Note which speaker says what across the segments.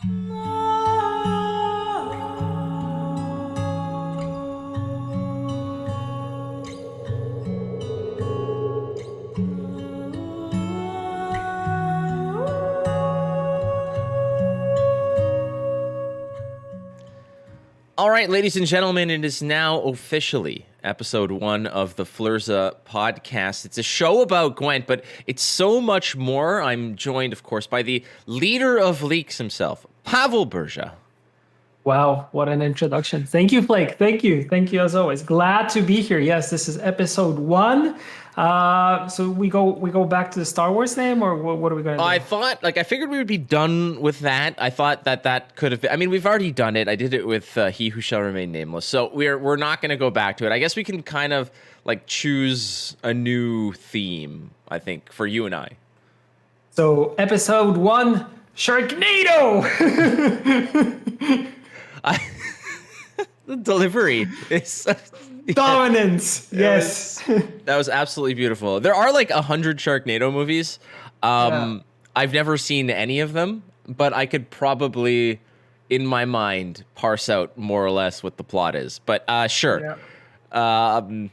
Speaker 1: All right, ladies and gentlemen, it is now officially episode 1 of the Flurza podcast. It's a show about Gwent, but it's so much more. I'm joined, of course, by the leader of leaks himself, Pavel Burza.
Speaker 2: Wow, what an introduction. Thank you, Flake. Thank you. Thank you as always. Glad to be here. Yes, this is episode 1. So we go back to the Star Wars name, or what are we going to do?
Speaker 1: I figured we would be done with that. I thought that could have been, I mean, we've already done it. I did it with He Who Shall Remain Nameless. So we're not going to go back to it. I guess we can kind of like choose a new theme, I think, for you and I.
Speaker 2: So episode 1, Sharknado!
Speaker 1: The delivery is
Speaker 2: dominance. Yes.
Speaker 1: That was absolutely beautiful. There are like 100 Sharknado movies. I've never seen any of them, but I could probably, in my mind, parse out more or less what the plot is. But sure. Yeah.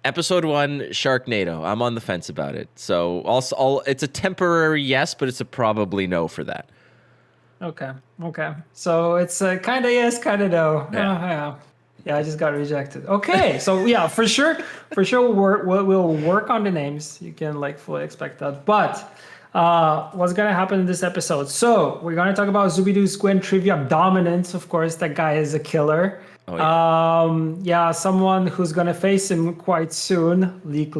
Speaker 1: Episode 1, Sharknado. I'm on the fence about it. So also, it's a temporary yes, but it's a probably no for that.
Speaker 2: Okay. So it's kind of yes, kind of no. Yeah, I just got rejected. Okay, so yeah, for sure, we'll work on the names. You can like fully expect that. But what's gonna happen in this episode? So we're gonna talk about Zubedoo's Gwent Trivia dominance. Of course, that guy is a killer. Oh, yeah. Someone who's gonna face him quite soon. Leak.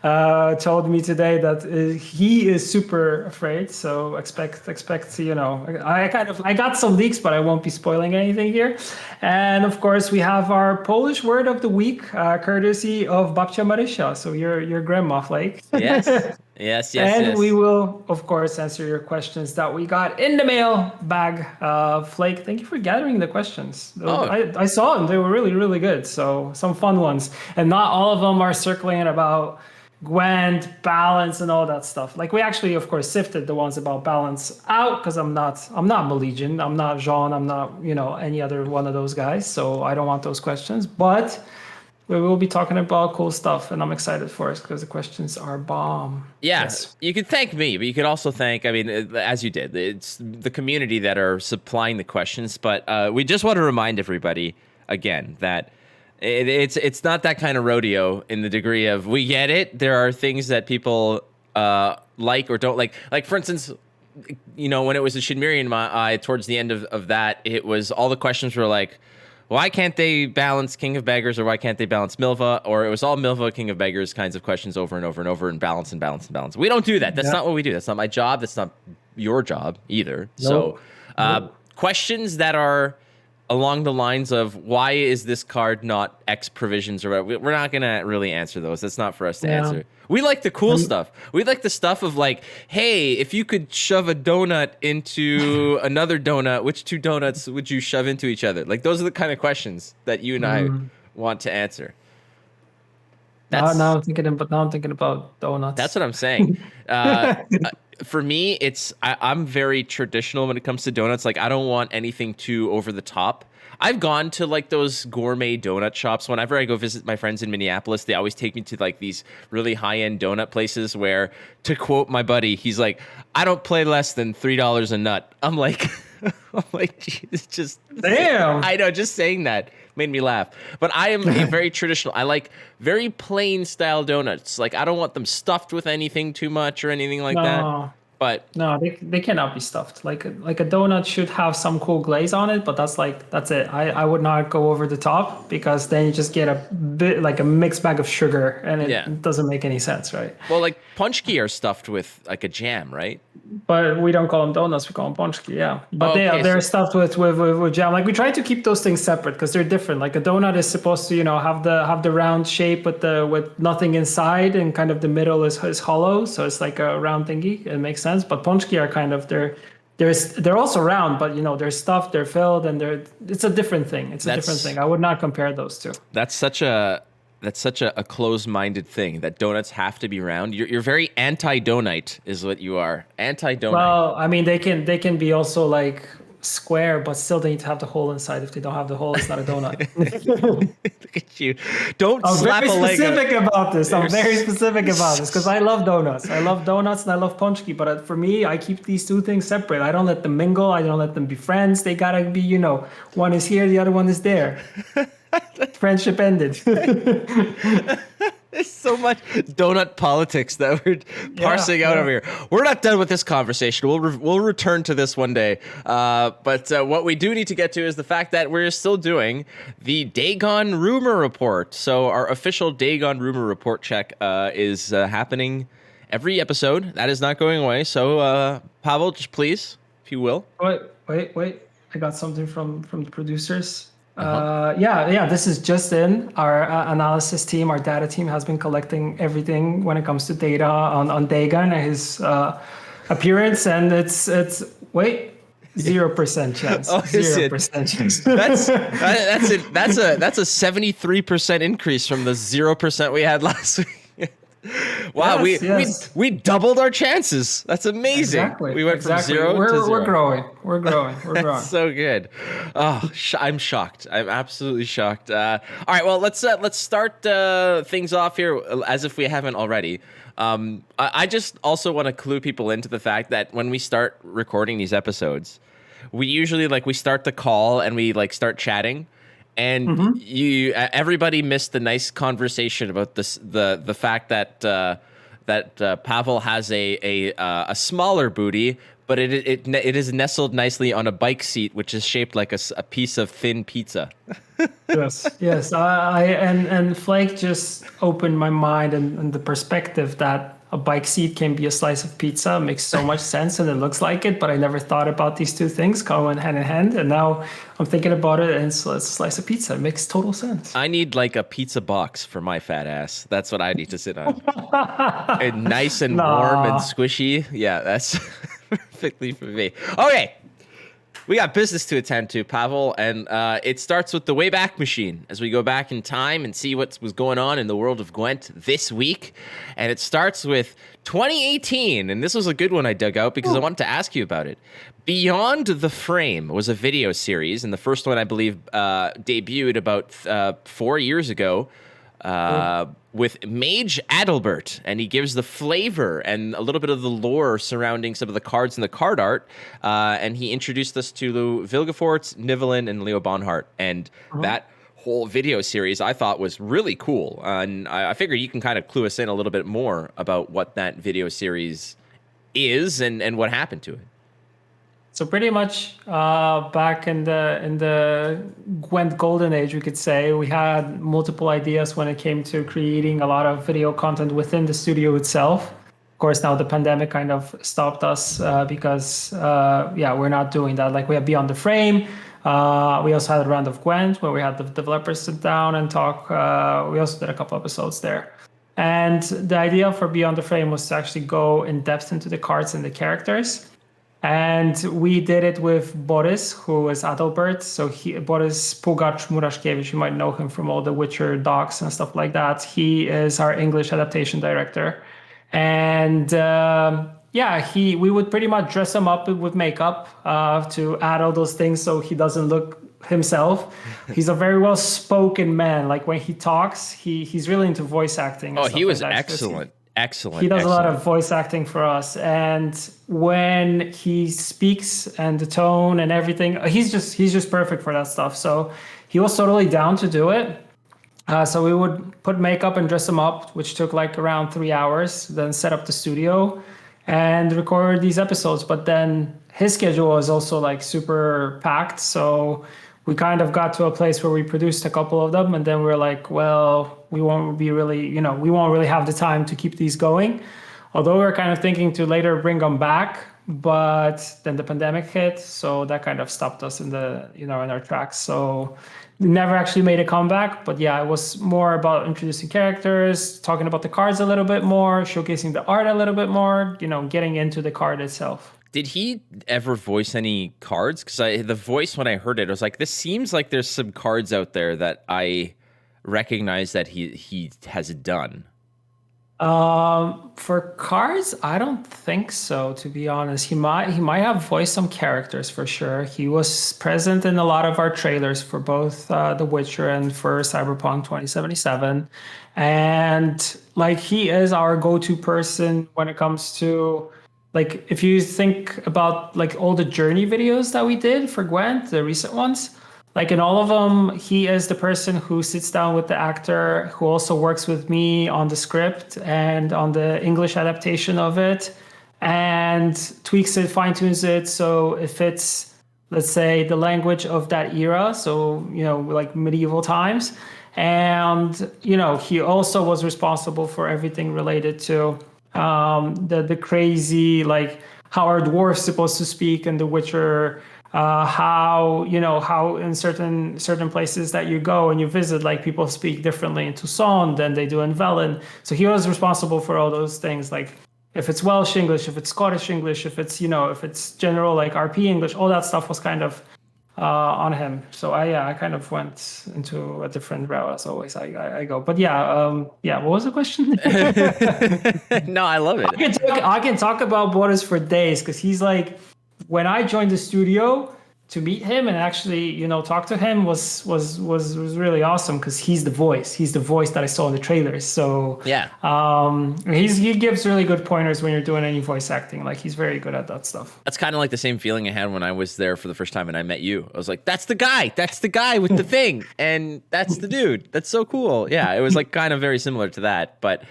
Speaker 2: Told me today that he is super afraid. So expect. You know, I got some leaks, but I won't be spoiling anything here. And of course, we have our Polish word of the week, courtesy of Babcia Marysia. So your grandma, Flake.
Speaker 1: Yes.
Speaker 2: And we will, of course, answer your questions that we got in the mailbag. Flake, thank you for gathering the questions. I saw them. They were really, really good. So some fun ones. And not all of them are circling about Gwent, balance, and all that stuff. Like we actually, of course, sifted the ones about balance out because I'm not Malegian. I'm not Jean. I'm not, any other one of those guys. So I don't want those questions. But we will be talking about cool stuff, and I'm excited for it because the questions are bomb.
Speaker 1: Yes. You could thank me, but you could also thank, as you did, it's the community that are supplying the questions. But we just want to remind everybody, again, that it's not that kind of rodeo in the degree of we get it. There are things that people like or don't like. Like, for instance, when it was a Shinmirian towards the end of that, it was all the questions were like, why can't they balance King of Beggars, or why can't they balance Milva? Or it was all Milva, King of Beggars kinds of questions over and over and over, and balance. We don't do that. That's not what we do. That's not my job. That's not your job either.
Speaker 2: Nope.
Speaker 1: So questions that are along the lines of why is this card not X provisions, or whatever, we're not going to really answer those. That's not for us to answer. We like the cool stuff. We like the stuff of like, hey, if you could shove a donut into another donut, which 2 donuts would you shove into each other? Like, those are the kind of questions that you and I want to answer.
Speaker 2: Now I'm thinking about donuts.
Speaker 1: That's what I'm saying. For me, I'm very traditional when it comes to donuts. Like, I don't want anything too over the top. I've gone to like those gourmet donut shops. Whenever I go visit my friends in Minneapolis, they always take me to like these really high-end donut places where, to quote my buddy, he's like, I don't play less than $3 a nut. I'm like, it's just
Speaker 2: damn.
Speaker 1: I know, just saying that made me laugh. But I am a very traditional. I like very plain style donuts. Like, I don't want them stuffed with anything too much or anything like that. But
Speaker 2: no, they cannot be stuffed. Like a donut should have some cool glaze on it, but that's it. I would not go over the top, because then you just get a bit like a mixed bag of sugar, and it doesn't make any sense, right?
Speaker 1: Well, like punchki are stuffed with like a jam, right?
Speaker 2: But we don't call them donuts; we call them punchki. Yeah, but they're stuffed with jam. Like, we try to keep those things separate because they're different. Like, a donut is supposed to have the round shape with nothing inside, and kind of the middle is hollow, so it's like a round thingy. It makes sense. But punchki are kind of they're also round, but they're stuffed, they're filled, and it's a different thing. It's a different thing. I would not compare those two.
Speaker 1: That's such a closed-minded thing, that donuts have to be round. You're very anti-donut is what you are. Anti-donut.
Speaker 2: Well, I mean, they can be also like square, but still they need to have the hole inside. If they don't have the hole, it's not a donut.
Speaker 1: Look at you. Don't
Speaker 2: I'm
Speaker 1: slap
Speaker 2: very
Speaker 1: a leg.
Speaker 2: specific about this. I'm very specific about this because I love donuts. I love donuts and I love ponchki. But for me, I keep these two things separate. I don't let them mingle. I don't let them be friends. They gotta be, one is here, the other one is there. Friendship ended.
Speaker 1: There's so much donut politics that we're parsing out over here. We're not done with this conversation. We'll return to this one day. But what we do need to get to is the fact that we're still doing the Dagon rumor report. So our official Dagon rumor report check is happening every episode. That is not going away. So Pavel, just please, if you will.
Speaker 2: Wait. I got something from the producers. This is just in. Our analysis team, our data team has been collecting everything when it comes to data on Dagon and his appearance, and it's 0% chance. 0% chance.
Speaker 1: That's a 73% increase from the 0% we had last week. Wow,
Speaker 2: yes.
Speaker 1: we doubled our chances. That's amazing.
Speaker 2: Exactly.
Speaker 1: We went from 0 to 0.
Speaker 2: We're growing. We're growing.
Speaker 1: So good. Oh, I'm shocked. I'm absolutely shocked. All right, well, let's start things off here as if we haven't already. I just also want to clue people into the fact that when we start recording these episodes, we usually we start the call and we start chatting. And everybody missed the nice conversation about this, the fact that Pavel has a smaller booty, but it is nestled nicely on a bike seat, which is shaped like a piece of thin pizza.
Speaker 2: Yes. And Flake just opened my mind and the perspective that a bike seat can be a slice of pizza. It makes so much sense and it looks like it, but I never thought about these two things going hand in hand. And now I'm thinking about it and it's a slice of pizza. It makes total sense.
Speaker 1: I need a pizza box for my fat ass. That's what I need to sit on. And nice and warm and squishy. Yeah, that's perfectly for me. Okay. We got business to attend to, Pavel, and it starts with the Wayback Machine as we go back in time and see what was going on in the world of Gwent this week. And it starts with 2018, and this was a good one I dug out because I wanted to ask you about it. Beyond the Frame was a video series, and the first one, I believe, debuted about 4 years ago. With Mage Adalbert, and he gives the flavor and a little bit of the lore surrounding some of the cards and the card art, and he introduced us to Vilgefortz, Nivellen, and Leo Bonhart, and that whole video series I thought was really cool, and I figured you can kind of clue us in a little bit more about what that video series is and what happened to it.
Speaker 2: So pretty much back in the Gwent golden age, we could say, we had multiple ideas when it came to creating a lot of video content within the studio itself. Of course, now the pandemic kind of stopped us because, we're not doing that. We have Beyond the Frame. We also had a round of Gwent where we had the developers sit down and talk. We also did a couple episodes there. And the idea for Beyond the Frame was to actually go in depth into the cards and the characters. And we did it with Boris, who is Adalbert. So Boris Pugac Murashkiewicz, you might know him from all the Witcher docs and stuff like that. He is our English adaptation director. And we would pretty much dress him up with makeup to add all those things so he doesn't look himself. He's a very well-spoken man. When he talks, he's really into voice acting.
Speaker 1: Oh, he was excellent. Excellent.
Speaker 2: He does a lot of voice acting for us, and when he speaks and the tone and everything, he's just perfect for that stuff. So he was totally down to do it. So we would put makeup and dress him up, which took around 3 hours, then set up the studio and record these episodes. But then his schedule was also super packed. So we kind of got to a place where we produced a couple of them, and then we're we won't really have the time to keep these going. Although we're kind of thinking to later bring them back, but then the pandemic hit, so that kind of stopped us in our tracks. So we never actually made a comeback, but it was more about introducing characters, talking about the cards a little bit more, showcasing the art a little bit more, getting into the card itself.
Speaker 1: Did he ever voice any cards? Because the voice, when I heard it, I was like, this seems like there's some cards out there that I recognize that he has done.
Speaker 2: For cards, I don't think so, to be honest. He might have voiced some characters for sure. He was present in a lot of our trailers for both The Witcher and for Cyberpunk 2077. And like he is our go-to person when it comes to like if you think about like all the journey videos that we did for Gwent, the recent ones, like in all of them, he is the person who sits down with the actor, who also works with me on the script and on the English adaptation of it, and tweaks it, fine tunes it so it fits, let's say, the language of that era. So, like medieval times. And, he also was responsible for everything related to the crazy, like how are dwarves supposed to speak in The Witcher, how in certain places that you go and you visit, like people speak differently in Tucson than they do in Velen. So he was responsible for all those things, like if it's Welsh English, if it's Scottish English, if it's general like RP English, all that stuff was kind of on him. So I kind of went into a different route as always. I go, but what was the question?
Speaker 1: No, I love it.
Speaker 2: I can talk about Boris for days because he's like, when I joined the studio to meet him and actually, talk to him was really awesome because he's the voice. He's the voice that I saw in the trailers. So
Speaker 1: yeah,
Speaker 2: he gives really good pointers when you're doing any voice acting. Like he's very good at that stuff.
Speaker 1: That's kind of like the same feeling I had when I was there for the first time and I met you. I was like, that's the guy with the thing, and that's the dude. That's so cool. Yeah, it was like kind of very similar to that, but.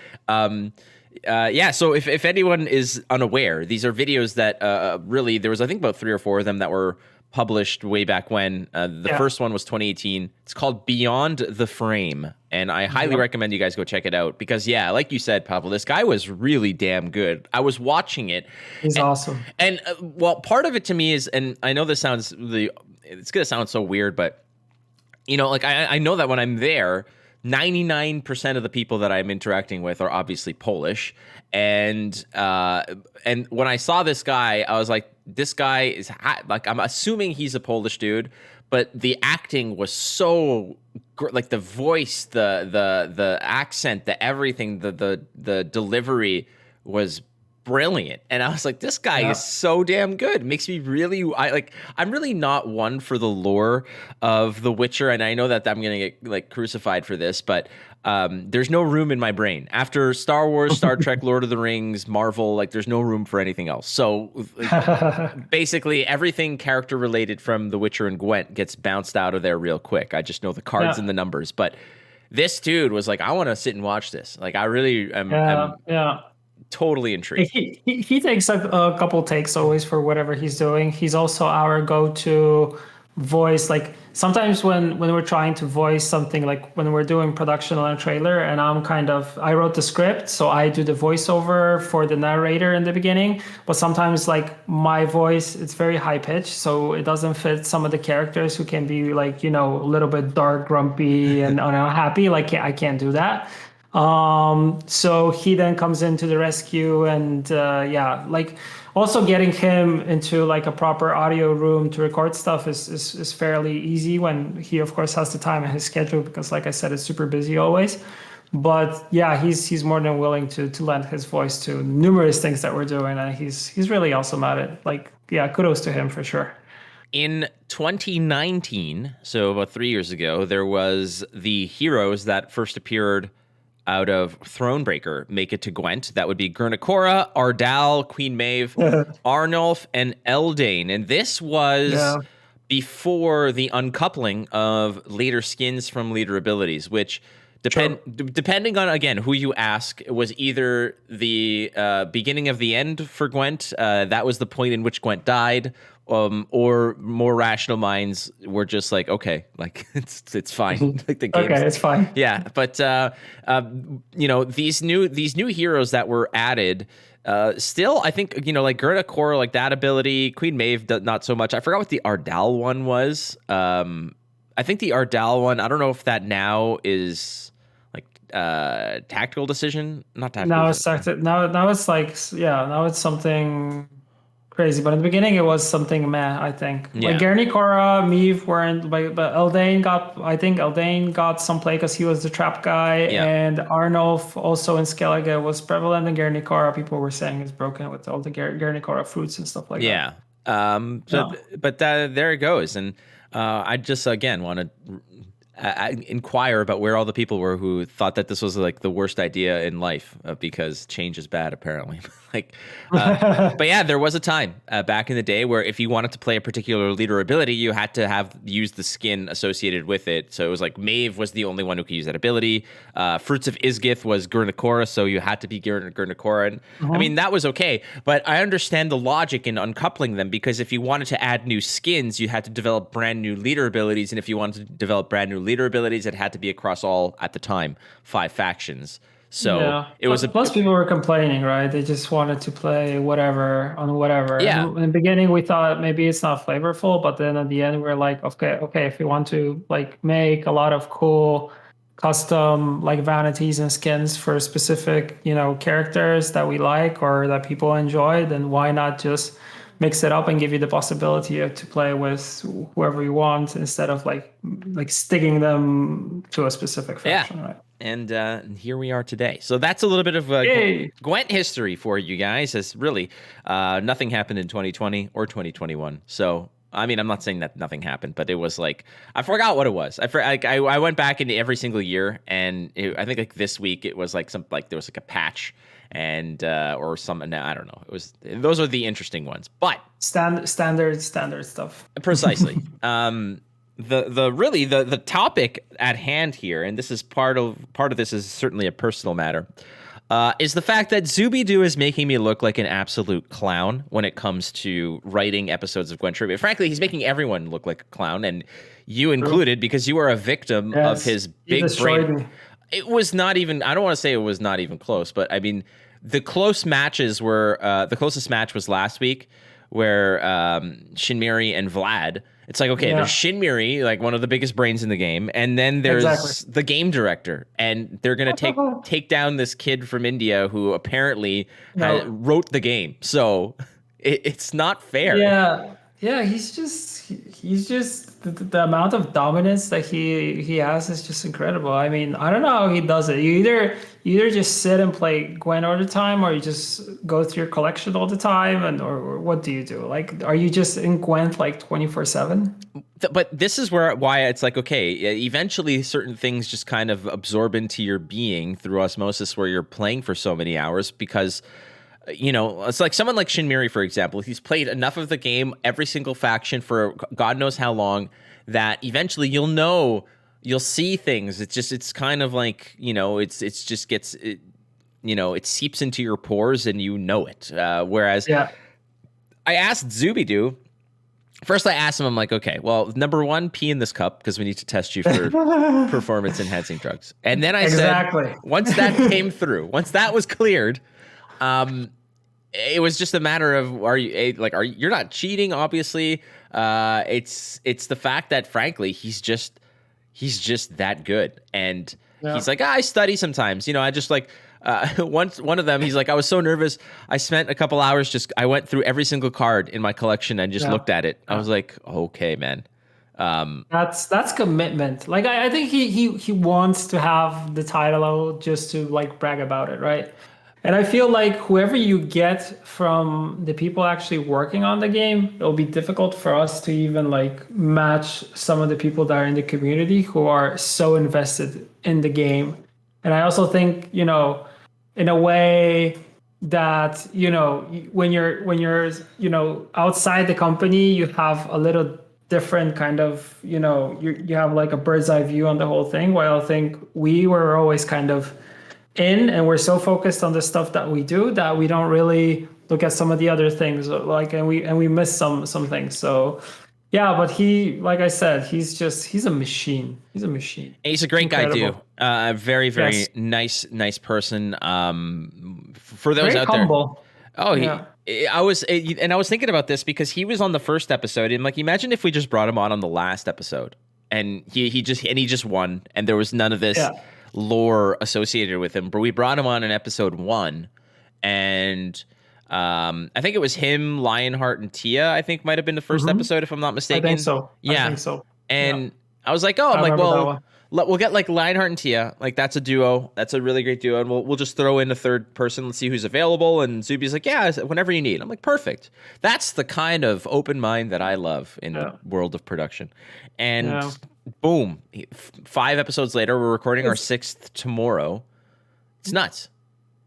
Speaker 1: So if anyone is unaware, these are videos that really, there was, I think, about 3 or 4 of them that were published way back when. The first one was 2018. It's called Beyond the Frame, and I highly recommend you guys go check it out because, like you said, Pavel, this guy was really damn good. I was watching it.
Speaker 2: He's awesome.
Speaker 1: And, part of it to me is, and I know this sounds it's going to sound so weird, but, like I know that when I'm there, 99% of the people that I'm interacting with are obviously Polish, and when I saw this guy, I was like, this guy is like, I'm assuming he's a Polish dude, but the acting was so like the voice, the accent, the everything, the delivery was brilliant. And I was like, this guy is so damn good. It makes me really, I'm really not one for the lore of The Witcher, and I know that I'm gonna get like crucified for this, but there's no room in my brain after Star Wars, Star Trek, Lord of the Rings, Marvel. Like there's no room for anything else. So basically everything character related from The Witcher and Gwent gets bounced out of there real quick. I just know the cards and the numbers, but this dude was like, I want to sit and watch this. Like I really am totally intrigued.
Speaker 2: He takes a couple takes always for whatever he's doing. He's also our go-to voice. Like sometimes when we're trying to voice something, like when we're doing production on a trailer, and I wrote the script, so I do the voiceover for the narrator in the beginning. But sometimes like my voice, it's very high pitched, so it doesn't fit some of the characters who can be like, a little bit dark, grumpy, and unhappy. Like I can't do that. So he then comes into the rescue, and like also getting him into like a proper audio room to record stuff is fairly easy when he of course has the time in his schedule, because like I said, it's super busy always. But he's more than willing to lend his voice to numerous things that we're doing, and he's really awesome at it. Like kudos to him for sure.
Speaker 1: In 2019, so about 3 years ago, there was the heroes that first appeared out of Thronebreaker make it to Gwent. That would be Gernacora, Ardal, Queen Maeve, Arnulf, and Eldane. And this was before the uncoupling of later skins from later abilities, which depending on, again, who you ask, was either the beginning of the end for Gwent. That was the point in which Gwent died. Or more rational minds were just like, okay, like it's fine. Like the game's,
Speaker 2: okay, it's fine.
Speaker 1: Yeah, but these new heroes that were added, still I think like Gernacora, like that ability, Queen Maeve not so much. I forgot what the Ardal one was. I think the Ardal one, I don't know if that now is like tactical decision, not tactical.
Speaker 2: Now it's tactical. Now it's like now it's something. crazy. But in the beginning, it was something meh, I think.
Speaker 1: Yeah.
Speaker 2: Like Guernica, Meave weren't, like, but I think Eldain got some play because he was the trap guy,
Speaker 1: Yeah.
Speaker 2: and Arnulf also in Skellige was prevalent in Guernica. People were saying it's broken with all the Guernica fruits and stuff like that.
Speaker 1: Yeah. But there it goes. And I just, again, want to inquire about where all the people were who thought that this was like the worst idea in life because change is bad, apparently. But yeah, there was a time back in the day where if you wanted to play a particular leader ability, you had to have used the skin associated with it. So it was like Maeve was the only one who could use that ability. Fruits of Isgith was Gurnikora, so you had to be Gurnikora. And I mean, that was okay, but I understand the logic in uncoupling them, because if you wanted to add new skins, you had to develop brand new leader abilities. And if you wanted to develop brand new leader abilities, it had to be across all, at the time, 5 factions. So it was
Speaker 2: plus people were complaining, right? They just wanted to play whatever on whatever.
Speaker 1: Yeah.
Speaker 2: In the beginning, we thought maybe it's not flavorful, but then at the end, we're like, okay, if we want to like make a lot of cool custom like vanities and skins for specific, characters that we like or that people enjoy, then why not just mix it up and give you the possibility to play with whoever you want instead of like sticking them to a specific faction, right?
Speaker 1: And here we are today. So that's a little bit of Gwent history for you guys. As really nothing happened in 2020 or 2021. So I mean, I'm not saying that nothing happened, but it was like I forgot what it was. I went back into every single year, and I think like this week it was like there was like a patch and or something. I don't know. Those are the interesting ones, but
Speaker 2: standard stuff.
Speaker 1: Precisely. The topic at hand here, and this is part of this is certainly a personal matter, is the fact that Zubedoo is making me look like an absolute clown when it comes to writing episodes of Gwent Trivia. Frankly, he's making everyone look like a clown, and you included, because you are a victim of his big brain. It was not even, I don't want to say it was not even close, but I mean, the close matches were, the closest match was last week where Shinmiri and Vlad, it's like, okay, there's Shinmiri, like one of the biggest brains in the game, and then there's the game director, and they're going to take down this kid from India who apparently wrote the game. So it's not fair.
Speaker 2: Yeah, he's just the amount of dominance that he has is just incredible. I mean, I don't know how he does it. You either just sit and play Gwent all the time, or you just go through your collection all the time, or what do you do? Like, are you just in Gwent like 24/7?
Speaker 1: But this is why it's like, okay, eventually certain things just kind of absorb into your being through osmosis, where you're playing for so many hours, because it's like someone like Shinmiri, for example. He's played enough of the game, every single faction for God knows how long, that eventually you'll see things. It's kind of like, it seeps into your pores and it. Whereas I asked Zubedoo, first I asked him, I'm like, okay, well, number one, pee in this cup because we need to test you for performance enhancing drugs. And then I said, once that came through, once that was cleared, it was just a matter of, you're not cheating, obviously. It's the fact that, frankly, he's just that good. And he's like, I study sometimes, I just like, one of them, he's like, I was so nervous. I spent a couple hours I went through every single card in my collection and just looked at it. I was like, okay, man.
Speaker 2: That's commitment. Like, I think he wants to have the title just to like brag about it, right? And I feel like whoever you get from the people actually working on the game, it'll be difficult for us to even like match some of the people that are in the community who are so invested in the game. And I also think, in a way that, when you're outside the company, you have a little different kind of, you have like a bird's eye view on the whole thing. While I think we were always kind of and we're so focused on the stuff that we do that we don't really look at some of the other things, and we miss some things. So but he, like I said, he's a machine. He's a machine.
Speaker 1: He's a great guy too. Very, very nice person. For those out
Speaker 2: humble.
Speaker 1: There. I was thinking about this because he was on the first episode, and like, imagine if we just brought him on the last episode, and he just won, and there was none of this lore associated with him, but we brought him on in episode 1, and I think it was him, Lionheart, and Tia. I think might have been the first episode, if I'm not
Speaker 2: I
Speaker 1: mistaken.
Speaker 2: think so.
Speaker 1: Yeah,
Speaker 2: I think so.
Speaker 1: and
Speaker 2: Yeah.
Speaker 1: I was like, oh, I'm
Speaker 2: I
Speaker 1: like,
Speaker 2: remember that
Speaker 1: well,
Speaker 2: one.
Speaker 1: we'll get like Lionheart and Tia. Like that's a duo. That's a really great duo, and we'll just throw in a third person. Let's see who's available. And Zuby's like, yeah, whenever you need. I'm like, perfect. That's the kind of open mind that I love in the world of production. And boom, 5 episodes later, we're recording our 6th tomorrow. It's nuts.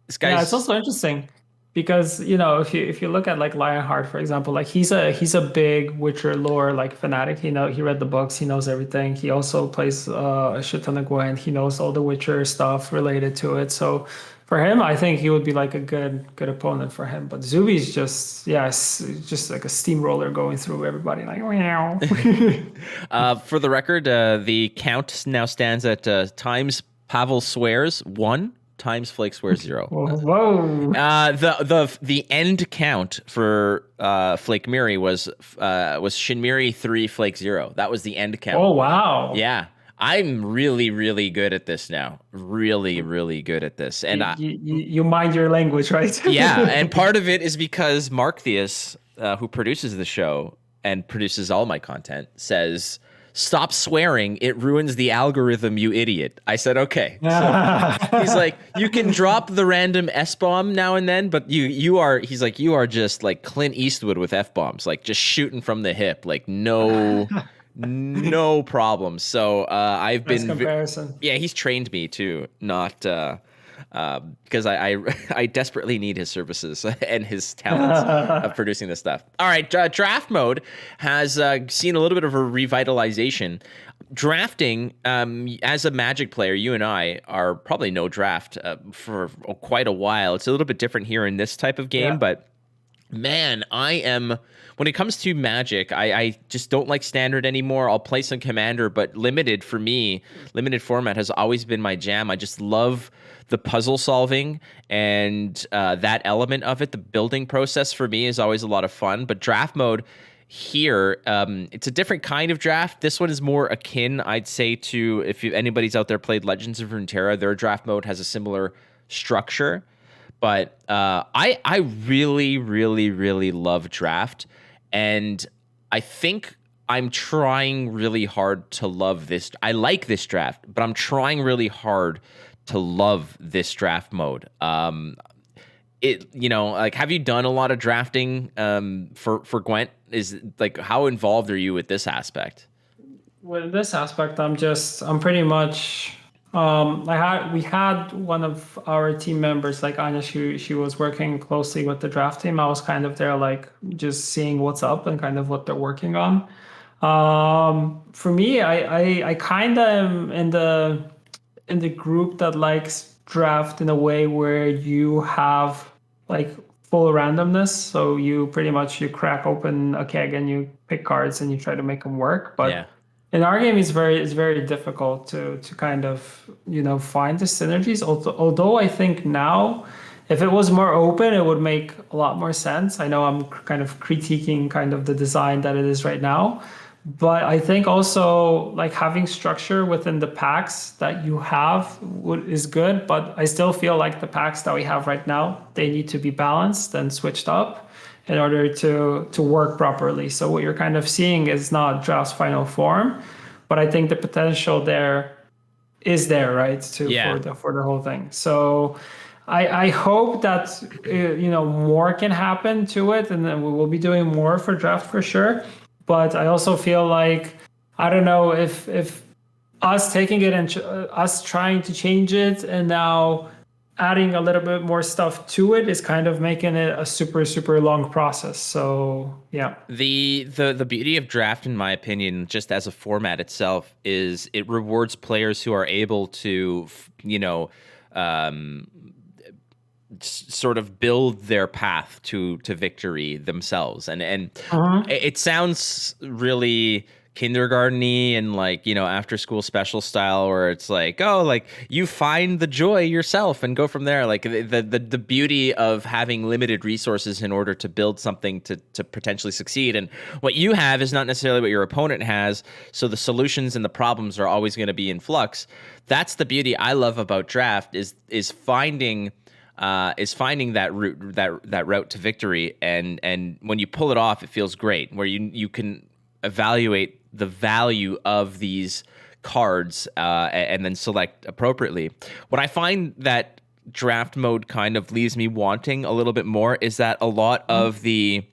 Speaker 1: This guy's.
Speaker 2: Yeah, it's also interesting because if you look at like Lionheart, for example, like he's a big Witcher lore like fanatic. He read the books, he knows everything. He also plays a shit ton of Gwent. He knows all the Witcher stuff related to it. So for him, I think he would be like a good opponent for him. But Zuby's just just like a steamroller going through everybody like meow.
Speaker 1: For the record, the count now stands at times Pavel swears 1. Times Flake swears 0.
Speaker 2: Whoa.
Speaker 1: The end count for Flake Miri was Shinmiri 3 Flake 0. That was the end count.
Speaker 2: Oh wow.
Speaker 1: Yeah. I'm really, really good at this now. Really, really good at this. And
Speaker 2: you mind your language, right?
Speaker 1: yeah, and part of it is because Mark Theus, who produces the show and produces all my content, says, stop swearing, it ruins the algorithm, you idiot. I said, okay. So he's like, you can drop the random S-bomb now and then, but you are just like Clint Eastwood with F-bombs, like just shooting from the hip, like no problem. So I've been
Speaker 2: comparison.
Speaker 1: Yeah, he's trained me too, not because I desperately need his services and his talents of producing this stuff. All right, draft mode has seen a little bit of a revitalization. Drafting, as a Magic player, you and I are probably no draft for quite a while. It's a little bit different here in this type of game, but man, when it comes to Magic, I just don't like standard anymore. I'll play some Commander, but limited format has always been my jam. I just love the puzzle solving and that element of it. The building process for me is always a lot of fun. But draft mode here, it's a different kind of draft. This one is more akin, I'd say, to if anybody's out there played Legends of Runeterra, their draft mode has a similar structure. But I really, really, really love draft. And I think I'm trying really hard to love this. I like this draft, but I'm trying really hard to love this draft mode. Have you done a lot of drafting for Gwent? Is like, how involved are you with this aspect?
Speaker 2: With this aspect, I'm pretty much. We had one of our team members, like Anya, she was working closely with the draft team. I was kind of there, like just seeing what's up and kind of what they're working on. For me, I kind of am in the group that likes draft in a way where you have like full randomness. So you pretty much you crack open a keg and you pick cards and you try to make them work. But yeah. In our game, it's very difficult to kind of find the synergies. Although I think now, if it was more open, it would make a lot more sense. I know I'm kind of critiquing kind of the design that it is right now, but I think also like having structure within the packs that you have is good. But I still feel like the packs that we have right now, they need to be balanced and switched up in order to work properly. So what you're kind of seeing is not draft's final form, but I think the potential there is there, right? For the whole thing. So I hope that more can happen to it, and then we will be doing more for draft for sure. But I also feel like I don't know if us taking it and us trying to change it and now adding a little bit more stuff to it is kind of making it a super, super long process. So yeah.
Speaker 1: The beauty of draft, in my opinion, just as a format itself, is it rewards players who are able to, sort of build their path to victory themselves. And it sounds really kindergarten-y and like, after school special style, where it's like, oh, like you find the joy yourself and go from there. Like the beauty of having limited resources in order to build something to potentially succeed. And what you have is not necessarily what your opponent has. So the solutions and the problems are always going to be in flux. That's the beauty I love about draft is finding is finding that route to victory, and when you pull it off, it feels great. Where you can evaluate the value of these cards and then select appropriately. What I find that draft mode kind of leaves me wanting a little bit more is that a lot of the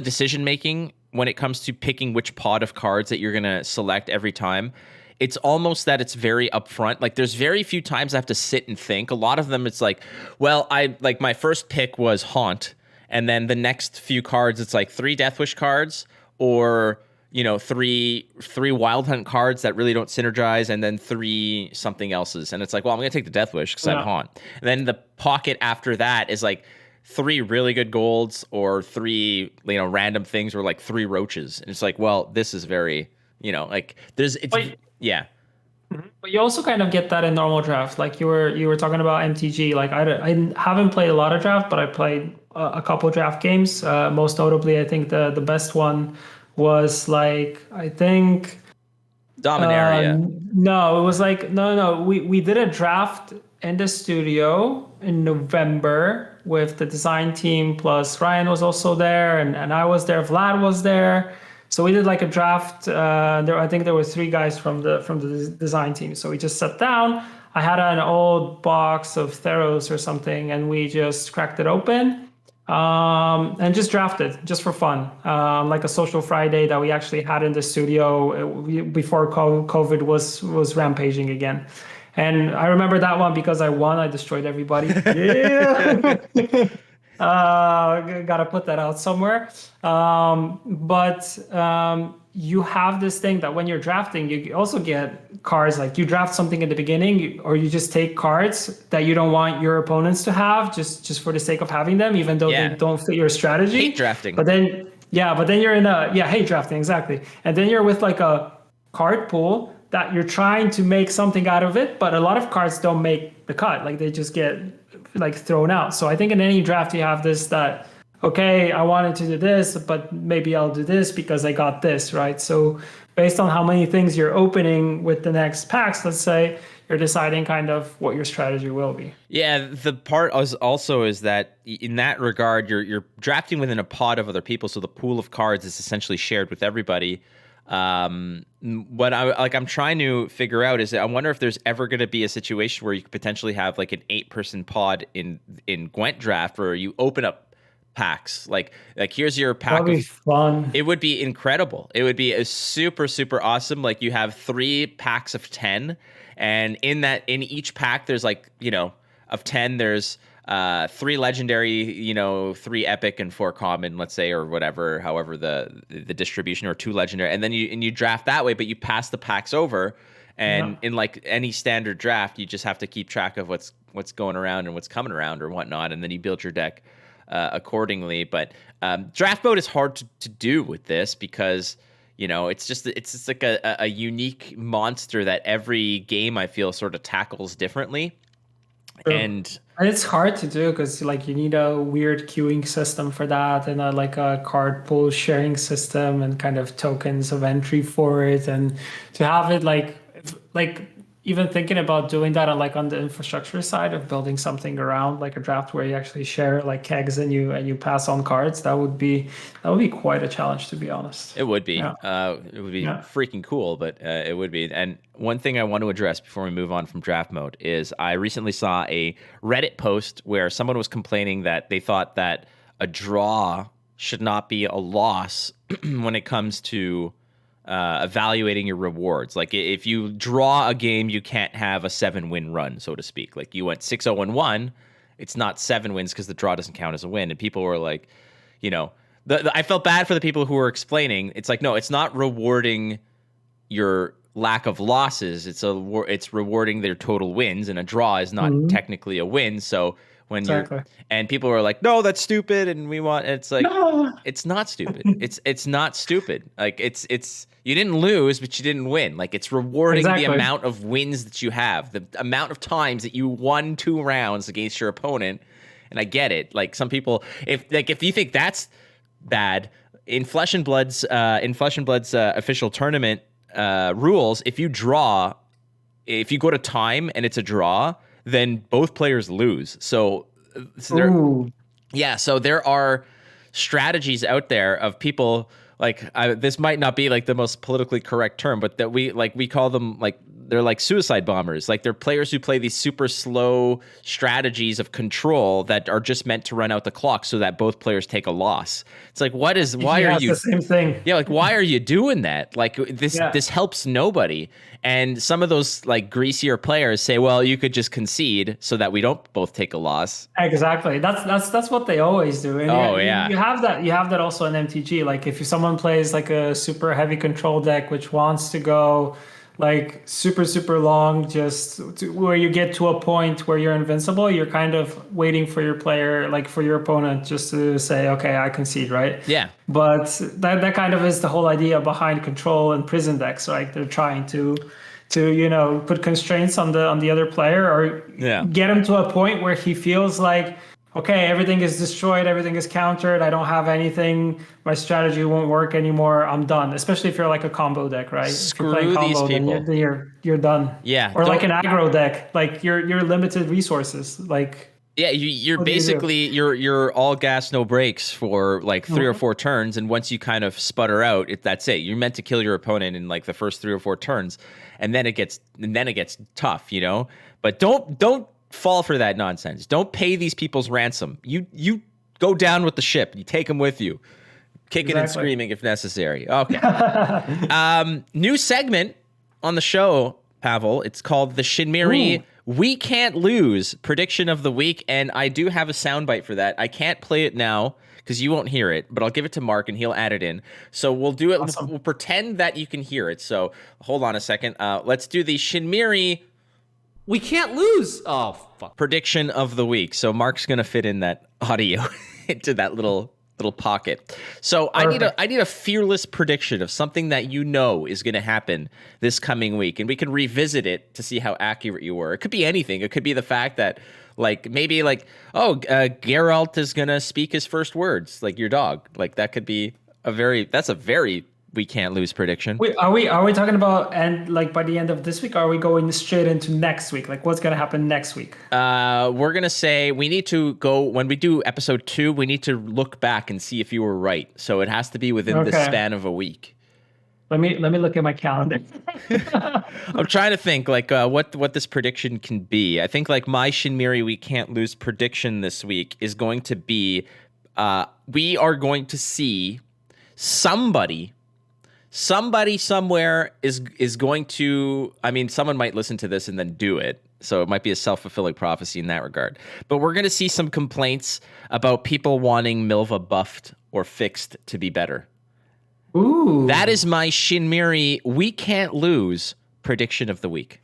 Speaker 1: decision making when it comes to picking which pod of cards that you're going to select every time, it's almost that it's very upfront. Like there's very few times I have to sit and think. A lot of them it's like, well, my first pick was Haunt, and then the next few cards it's like 3 Deathwish cards or three Wild Hunt cards that really don't synergize, and then 3 something else's. And it's like, well, I'm going to take the Deathwish because I have Haunt. And then the pocket after that is like 3 really good golds or 3 random things or like 3 roaches. And it's like, well, this is very yeah.
Speaker 2: But you also kind of get that in normal draft. Like you were talking about MTG. Like I haven't played a lot of draft, but I played a couple draft games. Most notably, I think the best one was like, I think
Speaker 1: Dominaria.
Speaker 2: No, it was like no. We did a draft in the studio in November with the design team, plus Ryan was also there, and I was there. Vlad was there. So we did like a draft. I think there were 3 guys from the design team. So we just sat down. I had an old box of Theros or something, and we just cracked it open and just drafted just for fun, like a social Friday that we actually had in the studio before COVID was rampaging again. And I remember that one because I won. I destroyed everybody. Yeah. Gotta put that out somewhere. But you have this thing that when you're drafting, you also get cards. Like you draft something in the beginning, or you just take cards that you don't want your opponents to have just for the sake of having them, even though they don't fit your strategy.
Speaker 1: Hate drafting.
Speaker 2: But then you're in hate drafting, exactly. And then you're with like a card pool that you're trying to make something out of it, but a lot of cards don't make the cut. Like they just get like thrown out. So I think in any draft you have this that, okay, I wanted to do this, but maybe I'll do this because I got this, right? So based on how many things you're opening with the next packs, let's say, you're deciding kind of what your strategy will be.
Speaker 1: Yeah, the part also is that in that regard, you're drafting within a pod of other people, so the pool of cards is essentially shared with everybody. What I'm trying to figure out is I wonder if there's ever going to be a situation where you could potentially have like an 8-person pod in Gwent draft where you open up packs. Like here's your pack.
Speaker 2: That'd be fun.
Speaker 1: It would be incredible. It would be a super, super awesome. Like you have 3 packs of 10, and in each pack there's like, of 10 there's 3 legendary, 3 epic and 4 common, let's say, or whatever, however the distribution, or 2 legendary, and then you draft that way, but you pass the packs over, and in like any standard draft, you just have to keep track of what's going around and what's coming around or whatnot, and then you build your deck accordingly. But draft mode is hard to do with this because it's just like a unique monster that every game I feel sort of tackles differently. And
Speaker 2: it's hard to do because like you need a weird queuing system for that, and like a card pool sharing system and kind of tokens of entry for it, and to have it like even thinking about doing that on the infrastructure side of building something around like a draft where you actually share like kegs and you pass on cards, that would be quite a challenge, to be honest.
Speaker 1: It would be. It would be freaking cool, but it would be. And one thing I want to address before we move on from draft mode is I recently saw a Reddit post where someone was complaining that they thought that a draw should not be a loss when it comes to evaluating your rewards. Like if you draw a game, you can't have a 7-win run, so to speak. Like you went 6-0-1, it's not 7 wins because the draw doesn't count as a win. And people were like, I felt bad for the people who were explaining. It's like, no, it's not rewarding your lack of losses. It's rewarding their total wins, and a draw is not technically a win. So when and people were like, no, that's stupid, and it's like, no. It's not stupid. It's not stupid. Like it's you didn't lose, but you didn't win. Like it's rewarding the amount of wins that you have, the amount of times that you won 2 rounds against your opponent. And I get it. Like some people, if you think that's bad, in Flesh and Blood's official tournament rules, if you go to time and it's a draw, then both players lose. So there are strategies out there of people like this might not be like the most politically correct term, but that we call them like they're like suicide bombers. Like they're players who play these super slow strategies of control that are just meant to run out the clock so that both players take a loss. It's like, why are you
Speaker 2: the same thing?
Speaker 1: Yeah, like why are you doing that? Like this helps nobody. And some of those like greasier players say, well, you could just concede so that we don't both take a loss.
Speaker 2: Exactly. That's what they always do. And you have that also in MTG. Like if someone plays like a super heavy control deck which wants to go like super long, where you get to a point where you're invincible, you're kind of waiting for your player, like for your opponent, just to say, okay, I concede, right?
Speaker 1: Yeah.
Speaker 2: But that kind of is the whole idea behind control and prison decks, right? They're trying to put constraints on the other player, or get him to a point where he feels like, okay, everything is destroyed, everything is countered, I don't have anything, my strategy won't work anymore, I'm done. Especially if you're like a combo deck, right?
Speaker 1: Screw
Speaker 2: if you're playing combo,
Speaker 1: these people.
Speaker 2: then you're done.
Speaker 1: Yeah.
Speaker 2: Or like an aggro deck, like you're limited resources, like.
Speaker 1: Yeah, you're basically you're all gas, no brakes for like 3 or 4 turns, and once you kind of sputter out, that's it. You're meant to kill your opponent in like the first 3 or 4 turns, and then it gets tough, But don't fall for that nonsense. Don't pay these people's ransom. You go down with the ship. You take them with you, kicking and screaming if necessary. Okay. New segment on the show, Pavel. It's called the Shinmiri. Ooh. We Can't Lose prediction of the week, and I do have a soundbite for that. I can't play it now because you won't hear it, but I'll give it to Mark and he'll add it in. So we'll do it. Awesome. We'll pretend that you can hear it. So hold on a second. Let's do the Shinmiri
Speaker 3: We Can't Lose. Oh, fuck.
Speaker 1: Prediction of the week. So Mark's going to fit in that audio into that little pocket. So perfect. I need a fearless prediction of something that is going to happen this coming week, and we can revisit it to see how accurate you were. It could be anything. It could be the fact that Geralt is going to speak his first words, like your dog. Like that could be that's a very we can't lose prediction.
Speaker 2: Wait, are we talking about by the end of this week? Or are we going straight into next week? Like what's gonna happen next week?
Speaker 1: We're gonna say we need to go when we do episode 2. We need to look back and see if you were right. So it has to be within the span of a week.
Speaker 2: Let me look at my calendar.
Speaker 1: I'm trying to think what this prediction can be. I think like my Shinmiri we can't lose prediction this week is going to be we are going to see somebody somewhere is going to, I mean, someone might listen to this and then do it. So it might be a self-fulfilling prophecy in that regard. But we're going to see some complaints about people wanting Milva buffed or fixed to be better.
Speaker 2: Ooh.
Speaker 1: That is my Shinmiri we can't lose prediction of the week.